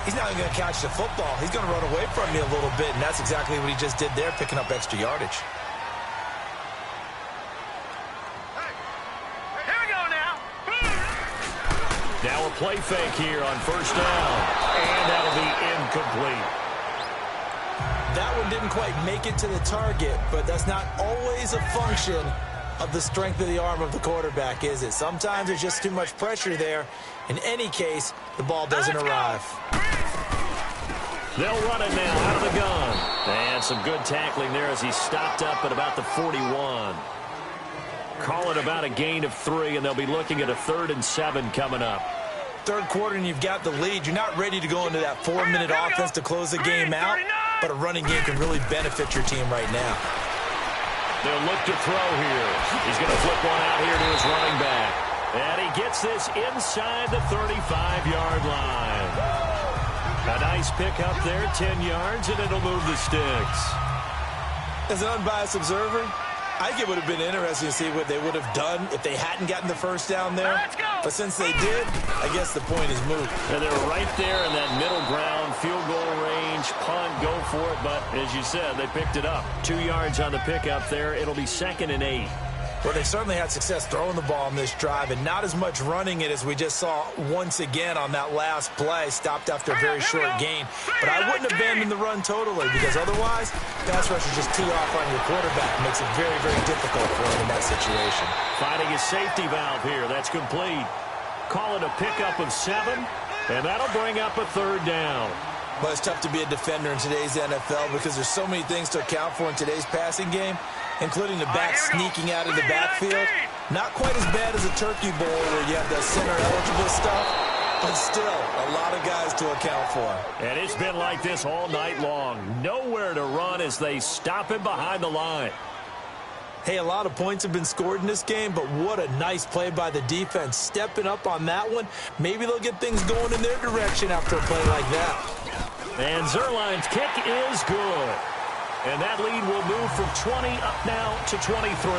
he's not going to catch the football. He's going to run away from you a little bit, and that's exactly what he just did there, picking up extra yardage. Here we go now. Now a play fake here on first down. And that'll be incomplete. That one didn't quite make it to the target, but that's not always a function of the strength of the arm of the quarterback, is it? Sometimes there's just too much pressure there. In any case, the ball doesn't arrive. They'll run it now out of the gun. And some good tackling there as he stopped up at about the 41. Call it about a gain of 3, and they'll be looking at a 3rd and 7 coming up. Third quarter and you've got the lead. You're not ready to go into that 4-minute offense to close the game out, but a running game can really benefit your team right now. They'll look to throw here. He's going to flip one out here to his running back. And he gets this inside the 35-yard line. A nice pick up there, 10 yards, and it'll move the sticks. As an unbiased observer, I think it would have been interesting to see what they would have done if they hadn't gotten the first down there. But since they did, I guess the point is moot. And they're right there in that middle ground, field goal range, punt, go for it. But as you said, they picked it up. 2 yards on the pickup there. It'll be 2nd and 8. Well, they certainly had success throwing the ball on this drive and not as much running it as we just saw once again on that last play. Stopped after a very short gain. But I wouldn't abandon the run totally because otherwise, pass rush is just tee off on your quarterback. Makes it very, very difficult for him in that situation. Finding a safety valve here. That's complete. Call it a pickup of 7, and that'll bring up a 3rd down. But it's tough to be a defender in today's NFL because there's so many things to account for in today's passing game, including the back sneaking out of the backfield. Not quite as bad as a turkey bowl where you have the center-eligible stuff, but still a lot of guys to account for. And it's been like this all night long. Nowhere to run as they stop him behind the line. Hey, a lot of points have been scored in this game, but what a nice play by the defense. Stepping up on that one, maybe they'll get things going in their direction after a play like that. And Zerline's kick is good. And that lead will move from 20 up now to 23.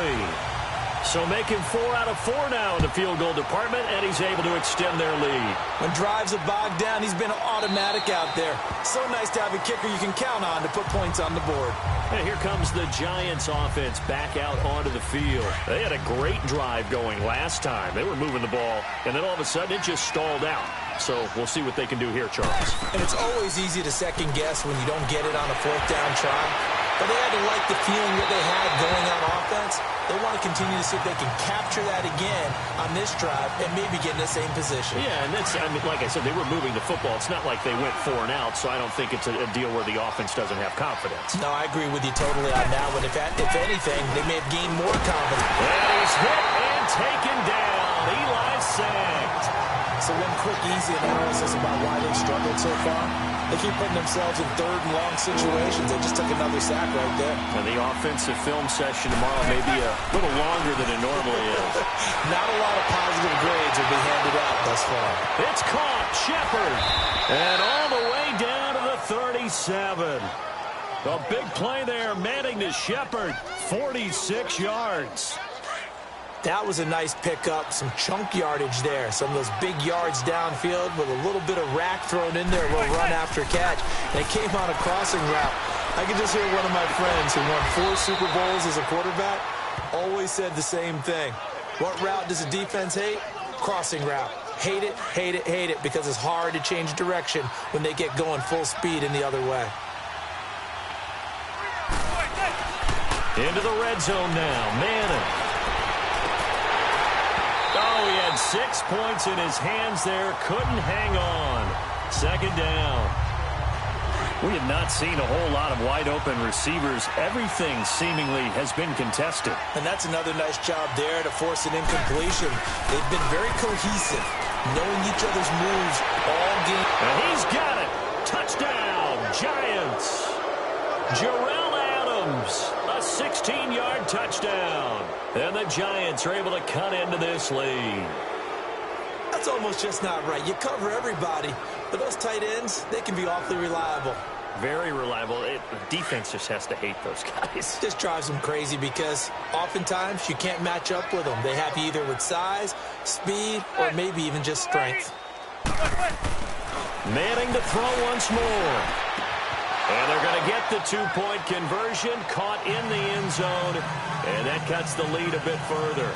So making 4 out of 4 now in the field goal department, and he's able to extend their lead. When drives are bogged down, he's been automatic out there. So nice to have a kicker you can count on to put points on the board. And here comes the Giants offense back out onto the field. They had a great drive going last time. They were moving the ball, and then all of a sudden it just stalled out. So we'll see what they can do here, Charles. And it's always easy to second guess when you don't get it on a 4th down try. But they had to like the feeling that they had going on offense. They want to continue to see if they can capture that again on this drive and maybe get in the same position. Yeah, and that's, I mean, like I said, they were moving the football. It's not like they went 4 and out, so I don't think it's a deal where the offense doesn't have confidence. No, I agree with you totally on that one. If anything, they may have gained more confidence. And he's hit and taken down. Eli sacked. So one quick, easy analysis about why they've struggled so far. They keep putting themselves in 3rd and long situations. They just took another sack right there. And the offensive film session tomorrow may be a little longer than it normally is. Not a lot of positive grades will be handed out thus far. It's caught. Shepard. And all the way down to the 37. A big play there. Manning to Shepard. 46 yards. That was a nice pickup, some chunk yardage there. Some of those big yards downfield with a little bit of rack thrown in there, a little run after catch. And it came on a crossing route. I can just hear one of my friends who won 4 Super Bowls as a quarterback always said the same thing. What route does a defense hate? Crossing route. Hate it, hate it, hate it, because it's hard to change direction when they get going full speed in the other way. Into the red zone now. Manning. Oh, he had 6 points in his hands there. Couldn't hang on. 2nd down. We have not seen a whole lot of wide-open receivers. Everything seemingly has been contested. And that's another nice job there to force an incompletion. They've been very cohesive, knowing each other's moves all game. And he's got it. Touchdown, Giants. Jarrell Adams, a 16-yard touchdown. And the Giants are able to cut into this lead. That's almost just not right. You cover everybody, but those tight ends, they can be awfully reliable. Very reliable. Defense just has to hate those guys. Just drives them crazy because oftentimes you can't match up with them. They have you either with size, speed, or maybe even just strength. Manning to throw once more. And they're going to get the two-point conversion, caught in the end zone, and that cuts the lead a bit further.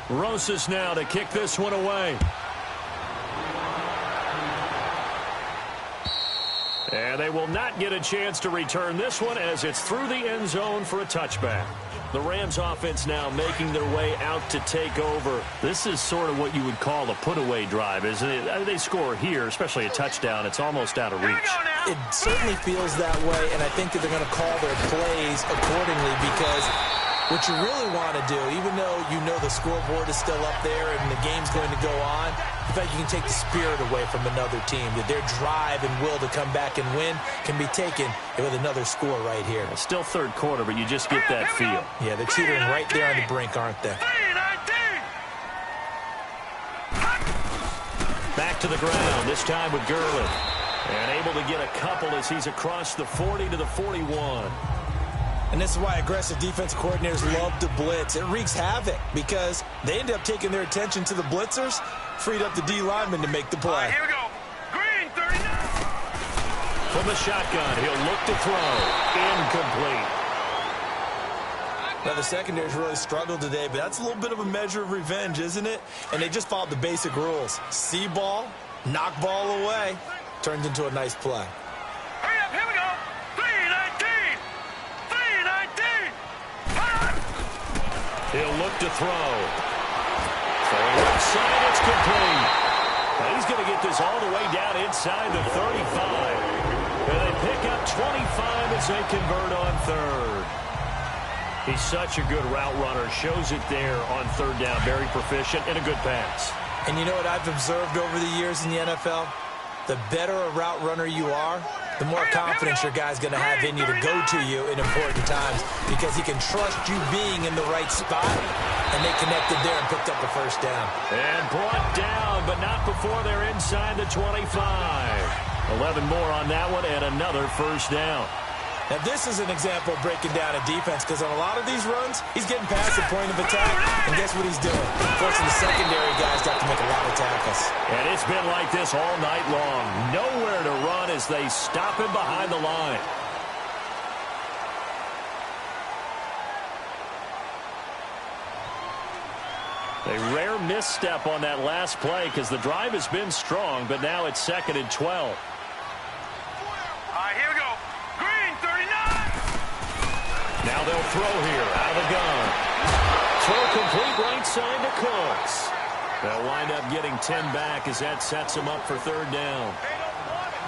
Rosas now to kick this one away. And they will not get a chance to return this one as it's through the end zone for a touchback. The Rams offense now making their way out to take over. This is sort of what you would call a put-away drive, isn't it? They score here, especially a touchdown. It's almost out of reach. It certainly feels that way, and I think that they're going to call their plays accordingly because what you really want to do, even though you know the scoreboard is still up there and the game's going to go on, in fact, you can take the spirit away from another team, that their drive and will to come back and win can be taken with another score right here. It's still third quarter, but you just get that feel. Yeah, they're teetering right there on the brink, aren't they? Back to the ground, this time with Gurley. And able to get a couple as he's across the 40 to the 41. And this is why aggressive defense coordinators love to blitz. It wreaks havoc because they end up taking their attention to the blitzers, freed up the D lineman to make the play. Here we go. Green, 39. From the shotgun, he'll look to throw. Incomplete. Now, the secondary's really struggled today, but that's a little bit of a measure of revenge, isn't it? And they just followed the basic rules. See ball, knock ball away. Turns into a nice play. Hurry up, here we go. 319. 319. He'll look to throw. Throwing left side, it's complete. Now he's going to get this all the way down inside the 35. And they pick up 25 as they convert on third. He's such a good route runner. Shows it there on third down. Very proficient and a good pass. And you know what I've observed over the years in the NFL? The better a route runner you are, the more confidence your guy's going to have in you to go to you in important times because he can trust you being in the right spot, and they connected there and picked up the first down. And brought down, but not before they're inside the 25. 11 more on that one and another first down. Now, this is an example of breaking down a defense because on a lot of these runs, he's getting past the point of attack, and guess what he's doing? Forcing the secondary guys to have to make a lot of tackles. And it's been like this all night long. Nowhere to run as they stop him behind the line. A rare misstep on that last play because the drive has been strong, but now it's 2nd and 12. All right, here we go. Green, 39. Now they'll throw here out of the gun. Throw complete right side to Cooks. They'll wind up getting 10 back as that sets them up for third down.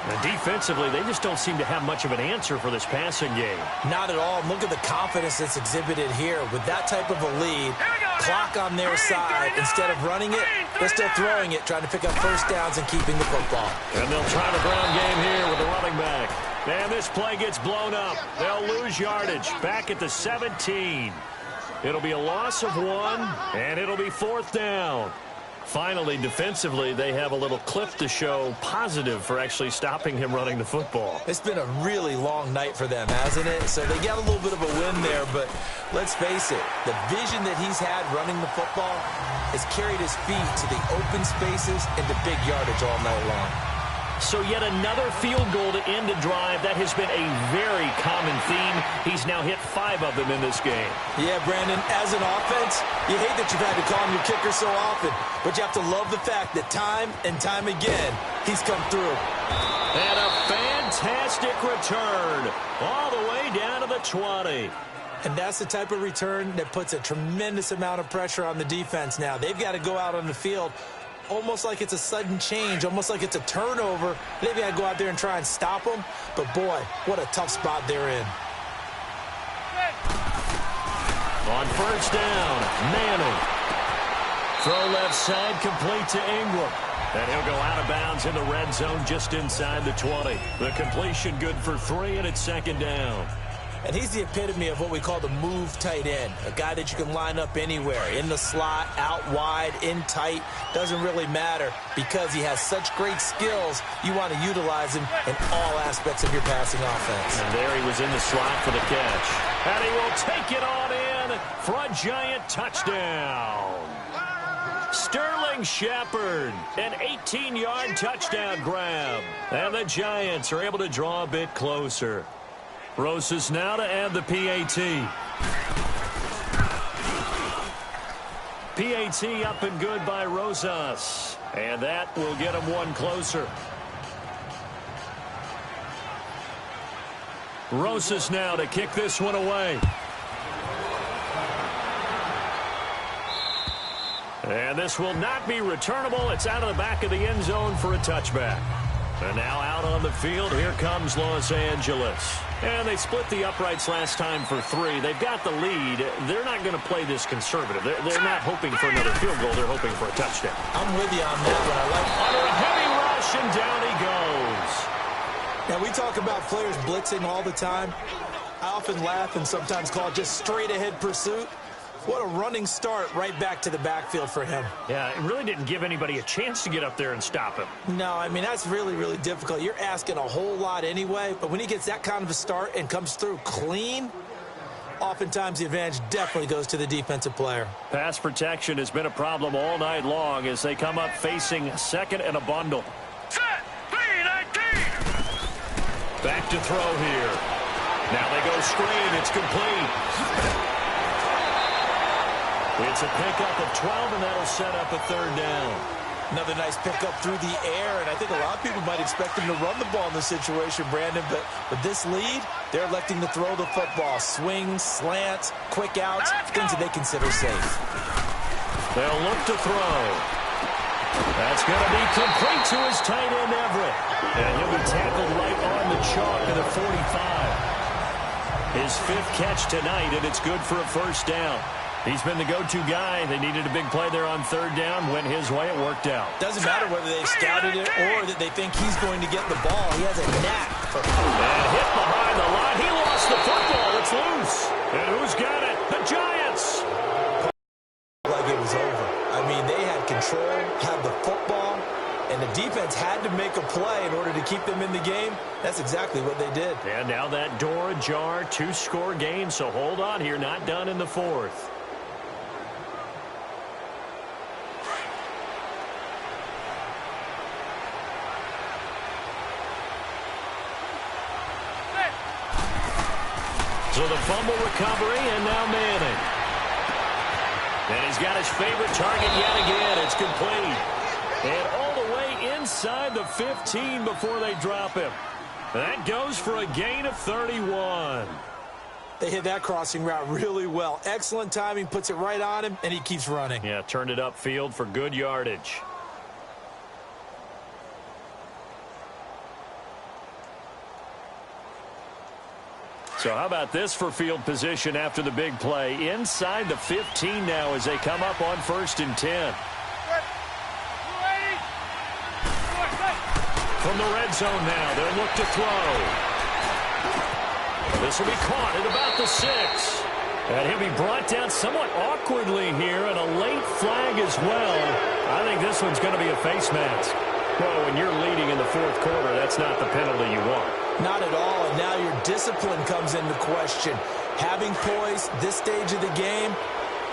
And defensively, they just don't seem to have much of an answer for this passing game. Not at all. Look at the confidence that's exhibited here. With that type of a lead, clock on their side, instead of running it, they're still throwing it, trying to pick up first downs and keeping the football. And they'll try the ground game here with the running back. And this play gets blown up. They'll lose yardage back at the 17. It'll be a loss of 1, and it'll be 4th down. Finally, defensively, they have a little clip to show positive for actually stopping him running the football. It's been a really long night for them, hasn't it? So they got a little bit of a win there, but let's face it, the vision that he's had running the football has carried his feet to the open spaces and to big yardage all night long. So yet another field goal to end a drive. That has been a very common theme. He's now hit 5 of them in this game. Yeah, Brandon, as an offense, you hate that you've had to call him your kicker so often, but you have to love the fact that time and time again, he's come through. And a fantastic return all the way down to the 20. And that's the type of return that puts a tremendous amount of pressure on the defense now. They've got to go out on the field almost like it's a sudden change, almost like it's a turnover. They've got to go out there and try and stop them. But, boy, what a tough spot they're in. On first down, Manning. Throw left side, complete to Ingram. And he'll go out of bounds in the red zone just inside the 20. The completion good for 3, and it's 2nd down. And he's the epitome of what we call the move tight end, a guy that you can line up anywhere, in the slot, out wide, in tight, doesn't really matter because he has such great skills. You want to utilize him in all aspects of your passing offense. And there he was in the slot for the catch. And he will take it on in for a giant touchdown. Sterling Shepard, an 18-yard touchdown grab. And the Giants are able to draw a bit closer. Rosas now to add the PAT. PAT up and good by Rosas. And that will get him one closer. Rosas now to kick this one away. And this will not be returnable. It's out of the back of the end zone for a touchback. And now out on the field, here comes Los Angeles. And they split the uprights last time for 3. They've got the lead. They're not going to play this conservative. They're not hoping for another field goal. They're hoping for a touchdown. I'm with you on that one. I like under a heavy rush, and down he goes. Now, we talk about players blitzing all the time. I often laugh and sometimes call it just straight-ahead pursuit. What a running start right back to the backfield for him. Yeah, it really didn't give anybody a chance to get up there and stop him. No, I mean, that's really, really difficult. You're asking a whole lot anyway, but when he gets that kind of a start and comes through clean, oftentimes the advantage definitely goes to the defensive player. Pass protection has been a problem all night long as they come up facing second and a bundle. Set. 3-19. Back to throw here. Now they go screen. It's complete. It's a pickup of 12, and that'll set up a third down. Another nice pickup through the air, and I think a lot of people might expect him to run the ball in this situation, Brandon, but with this lead, they're electing to throw the football. Swings, slants, quick outs, things that they consider safe. They'll look to throw. That's going to be complete to his tight end, Everett. And he'll be tackled right on the chalk to the 45. His 5th catch tonight, and it's good for a first down. He's been the go-to guy. They needed a big play there on third down. Went his way. It worked out. Doesn't matter whether they scouted it or that they think he's going to get the ball. He has a knack for and hit behind the line. He lost the football. It's loose. And who's got it? The Giants. Like it was over. I mean, they had control, had the football, and the defense had to make a play in order to keep them in the game. That's exactly what they did. And now that door ajar, 2-score game. So hold on here. Not done in the 4th. So the fumble recovery, and now Manning. And he's got his favorite target yet again. It's complete. And all the way inside the 15 before they drop him. That goes for a gain of 31. They hit that crossing route really well. Excellent timing, puts it right on him, and he keeps running. Yeah, turned it upfield for good yardage. So how about this for field position after the big play? Inside the 15 now as they come up on 1st and 10. From the red zone now, they'll look to throw. This will be caught at about the 6. And he'll be brought down somewhat awkwardly here, and a late flag as well. I think this one's going to be a face mask. Well, when you're leading in the 4th quarter, that's not the penalty you want. Not at all, and now your discipline comes into question. Having poise this stage of the game,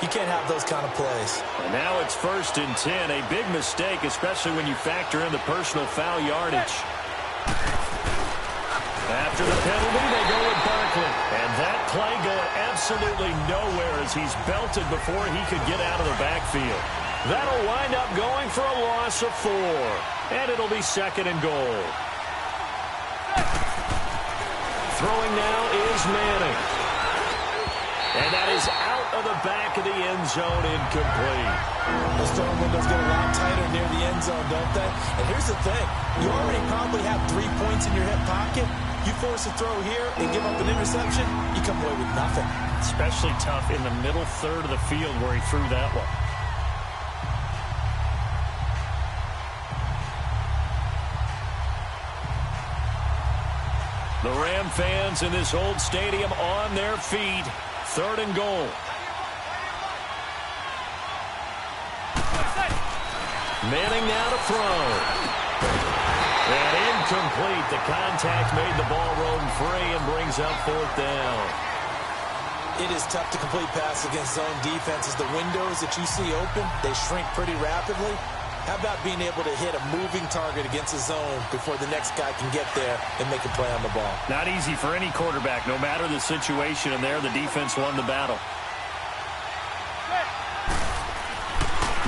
you can't have those kind of plays. And now it's 1st and 10, a big mistake, especially when you factor in the personal foul yardage. After the penalty, they go with Barkley. And that play going absolutely nowhere as he's belted before he could get out of the backfield. That'll wind up going for a loss of 4. And it'll be 2nd and goal. Throwing now is Manning. And that is out of the back of the end zone, incomplete. Those throwing windows get a lot tighter near the end zone, don't they? And here's the thing. You already probably have 3 points in your hip pocket. You force a throw here and give up an interception, you come away with nothing. Especially tough in the middle third of the field where he threw that one. The Ram fans in this old stadium on their feet. 3rd and goal. Manning now to throw. And incomplete. The contact made the ball roam free and brings up 4th down. It is tough to complete passes against zone defenses. The windows that you see open, they shrink pretty rapidly. How about being able to hit a moving target against a zone before the next guy can get there and make a play on the ball? Not easy for any quarterback, no matter the situation, and there the defense won the battle.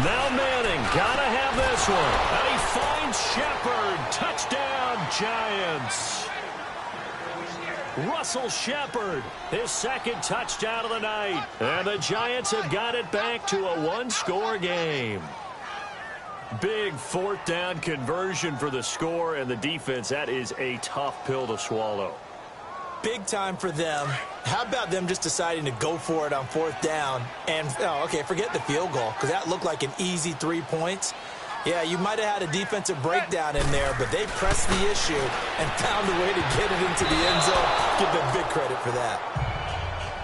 Now Manning, gotta have this one. And he finds Shepard. Touchdown, Giants. Russell Shepard, his 2nd touchdown of the night. And the Giants have got it back to a 1-score game. Big 4th down conversion for the score, and the defense, that is a tough pill to swallow. Big time for them. How about them just deciding to go for it on 4th down? And, okay, forget the field goal, because that looked like an easy 3 points. Yeah, you might have had a defensive breakdown in there, but they pressed the issue and found a way to get it into the end zone. Give them big credit for that.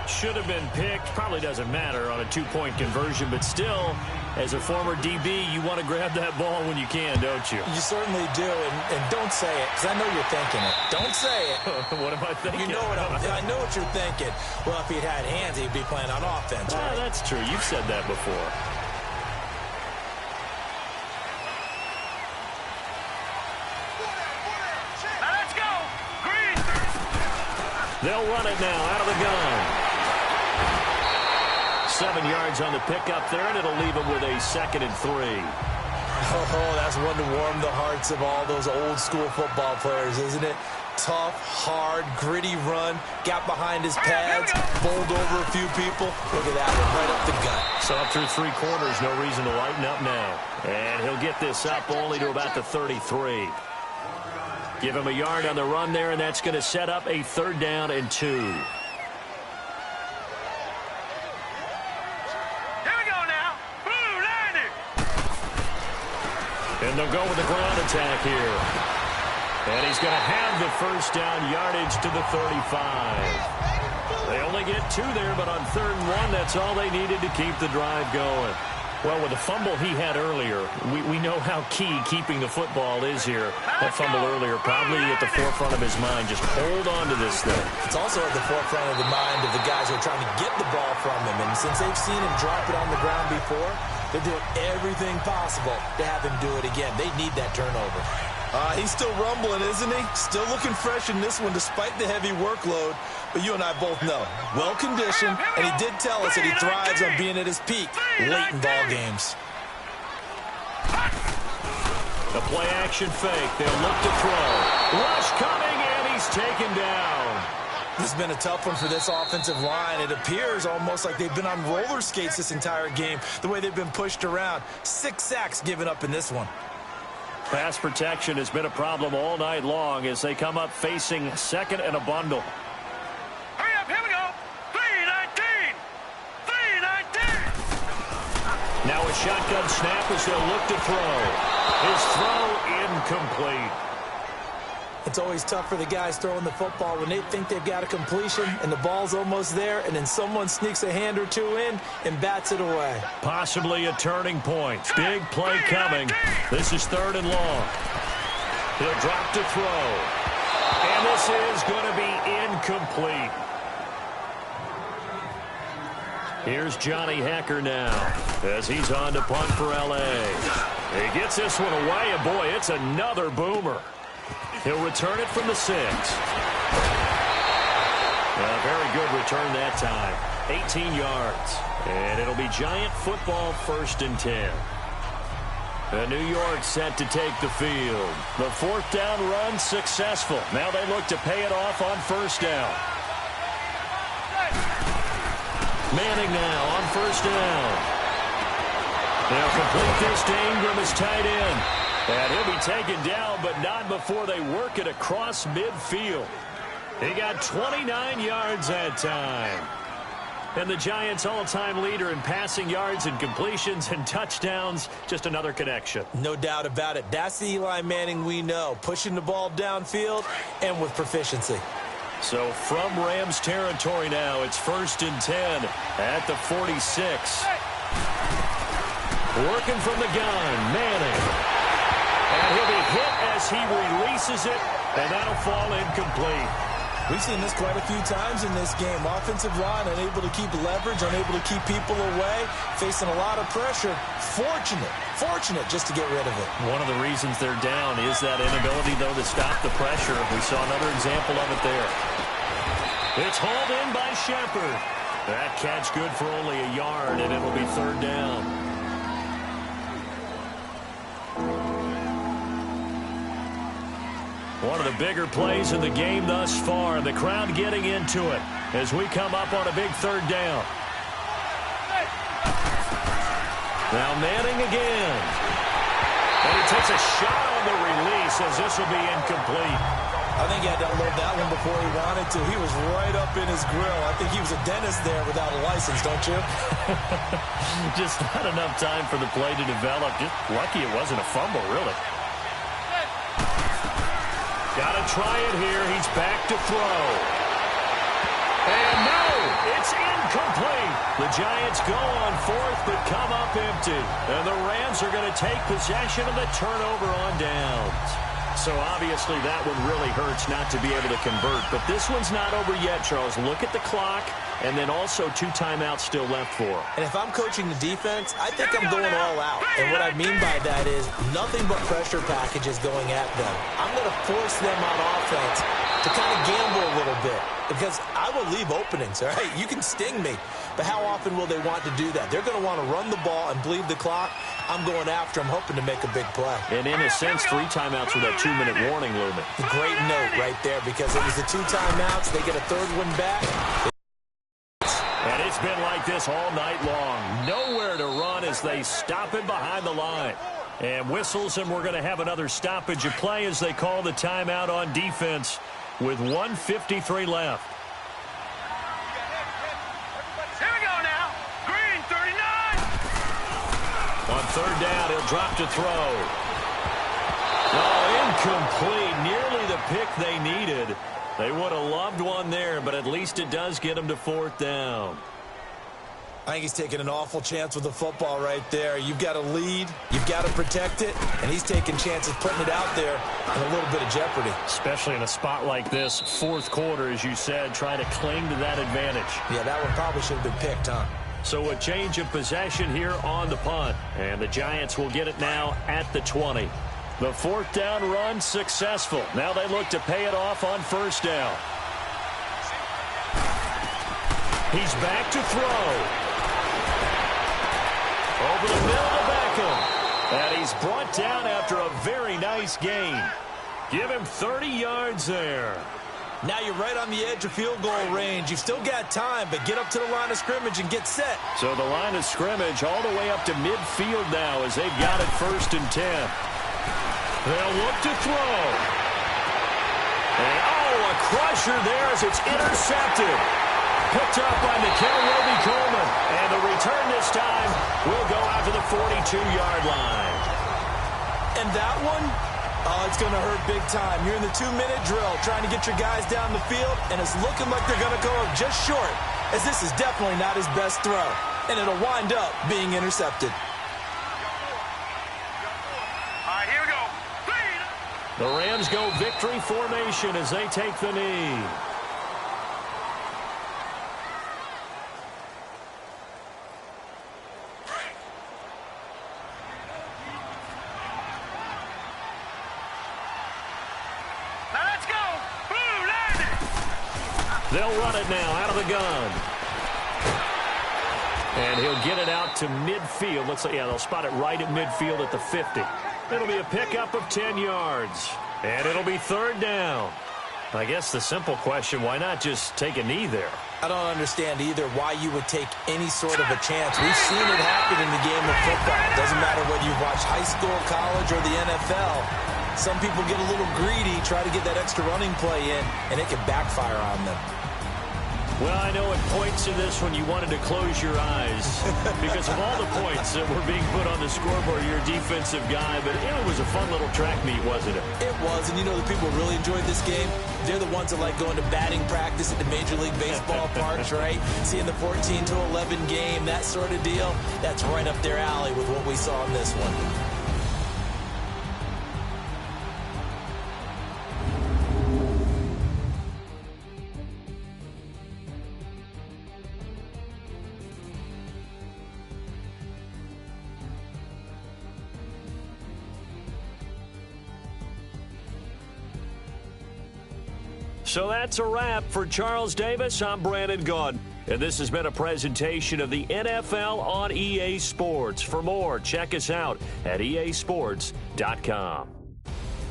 Should have been picked. Probably doesn't matter on a 2-point conversion, but still, as a former DB, you want to grab that ball when you can, don't you? You certainly do, and don't say it, because I know you're thinking it. Don't say it. What am I thinking? You know what I know what you're thinking. Well, if he'd had hands, he'd be playing on offense, right? That's true. You've said that before. They'll run it now out of the gun. 7 yards on the pickup there, and it'll leave them with a 2nd and 3. Oh, that's one to warm the hearts of all those old-school football players, isn't it? Tough, hard, gritty run. Got behind his pads, bowled over a few people. Look at that one, right up the gut. So up through 3 quarters, no reason to lighten up now. And he'll get this up only to about the 33. Give him a yard on the run there, and that's going to set up a 3rd down and 2. Here we go now. Blue 90. And they'll go with the ground attack here. And he's going to have the 1st down yardage to the 35. They only get 2 there, but on 3rd and 1, that's all they needed to keep the drive going. Well, with the fumble he had earlier, we know how key keeping the football is here. That fumble earlier probably at the forefront of his mind. Just hold on to this thing. It's also at the forefront of the mind of the guys who are trying to get the ball from him. And since they've seen him drop it on the ground before, they're doing everything possible to have him do it again. They need that turnover. He's still rumbling, isn't he? Still looking fresh in this one despite the heavy workload. But you and I both know, well-conditioned, and he did tell us that he thrives on being at his peak late in ball games. The play-action fake. They'll look to throw. Rush coming, and he's taken down. This has been a tough one for this offensive line. It appears almost like they've been on roller skates this entire game, the way they've been pushed around. 6 sacks given up in this one. Pass protection has been a problem all night long as they come up facing 2nd and a bundle. Hurry up, here we go. 3-19. 3-19. Now a shotgun snap as they'll look to throw. His throw incomplete. It's always tough for the guys throwing the football when they think they've got a completion and the ball's almost there, and then someone sneaks a hand or two in and bats it away. Possibly a turning point. Big play coming. This is 3rd and long. He'll drop to throw. And this is going to be incomplete. Here's Johnny Hecker now as he's on to punt for L.A. He gets this one away, and boy, it's another boomer. He'll return it from the 6. A very good return that time. 18 yards. And it'll be Giant football 1st and 10. New York set to take the field. The 4th down run successful. Now they look to pay it off on 1st down. Manning now on 1st down. They'll complete this to Ingram as tight end. And he'll be taken down, but not before they work it across midfield. He got 29 yards that time. And the Giants' all-time leader in passing yards and completions and touchdowns, just another connection. No doubt about it. That's the Eli Manning we know, pushing the ball downfield and with proficiency. So from Rams territory now, it's 1st and 10 at the 46. Working from the gun, Manning. And he'll be hit as he releases it, and that'll fall incomplete. We've seen this quite a few times in this game. Offensive line unable to keep leverage, unable to keep people away, facing a lot of pressure. Fortunate just to get rid of it. One of the reasons they're down is that inability, though, to stop the pressure. We saw another example of it there. It's hauled in by Shepard. That catch good for only a yard, and it'll be 3rd down. One of the bigger plays in the game thus far. The crowd getting into it as we come up on a big 3rd down. Now Manning again. And he takes a shot on the release as this will be incomplete. I think he had to unload that one before he wanted to. He was right up in his grill. I think he was a dentist there without a license, don't you? Just not enough time for the play to develop. Just lucky it wasn't a fumble, really. Got to try it here. He's back to throw. And no, it's incomplete. The Giants go on 4th but come up empty. And the Rams are going to take possession of the turnover on downs. So obviously that one really hurts not to be able to convert. But this one's not over yet, Charles. Look at the clock, and then also 2 timeouts still left for him. And if I'm coaching the defense, I think I'm going all out. And what I mean by that is nothing but pressure packages going at them. I'm going to force them on offense to kind of gamble a little bit because I will leave openings, all right? You can sting me, but how often will they want to do that? They're going to want to run the ball and bleed the clock. I'm going after them, hoping to make a big play. And in a sense, 3 timeouts with that 2-minute warning looming. Great note right there because it was the 2 timeouts. They get a 3rd one back. And it's been like this all night long. Nowhere to run as they stop him behind the line. And whistles, and we're going to have another stoppage of play as they call the timeout on defense with 1:53 left. Here we go now. Green, 39. On 3rd down, he'll drop to throw. Oh, incomplete. Nearly the pick they needed. They would have loved one there, but at least it does get them to 4th down. I think he's taking an awful chance with the football right there. You've got to lead, you've got to protect it, and he's taking chances putting it out there in a little bit of jeopardy. Especially in a spot like this, 4th quarter, as you said, trying to cling to that advantage. Yeah, that one probably should have been picked, huh? So a change of possession here on the punt, and the Giants will get it now at the 20. The 4th down run successful. Now they look to pay it off on 1st down. He's back to throw. Over the middle to Beckham. And he's brought down after a very nice gain. Give him 30 yards there. Now you're right on the edge of field goal range. You've still got time, but get up to the line of scrimmage and get set. So the line of scrimmage all the way up to midfield now as they've got it 1st and 10. They'll look to throw. And, a crusher there as it's intercepted. Picked up by Nikel Roby-Coleman. And the return this time will go out to the 42-yard line. And that one, it's going to hurt big time. You're in the 2-minute drill trying to get your guys down the field, and it's looking like they're going to go just short, as this is definitely not his best throw. And it'll wind up being intercepted. All right, here we go. The Rams go victory formation as they take the knee. Now let's go. Blue, landing. They'll run it now out of the gun. And he'll get it out to midfield. Looks like, they'll spot it right at midfield at the 50. It'll be a pickup of 10 yards. And it'll be 3rd down. I guess the simple question, why not just take a knee there? I don't understand either why you would take any sort of a chance. We've seen it happen in the game of football. It doesn't matter whether you watch high school, college, or the NFL. Some people get a little greedy, try to get that extra running play in, and it can backfire on them. Well, I know at points in this one you wanted to close your eyes because of all the points that were being put on the scoreboard. You're a defensive guy, but it was a fun little track meet, wasn't it? It was, and you know the people who really enjoyed this game? They're the ones that like going to batting practice at the Major League Baseball parks, right? Seeing the 14-11 game, that sort of deal. That's right up their alley with what we saw in this one. So that's a wrap. For Charles Davis, I'm Brandon Gaudin. And this has been a presentation of the NFL on EA Sports. For more, check us out at easports.com.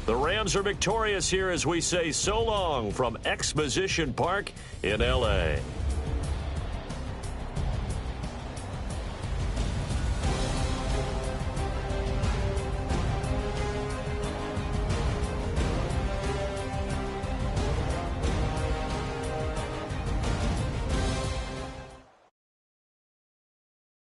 The Rams are victorious here as we say so long from Exposition Park in L.A.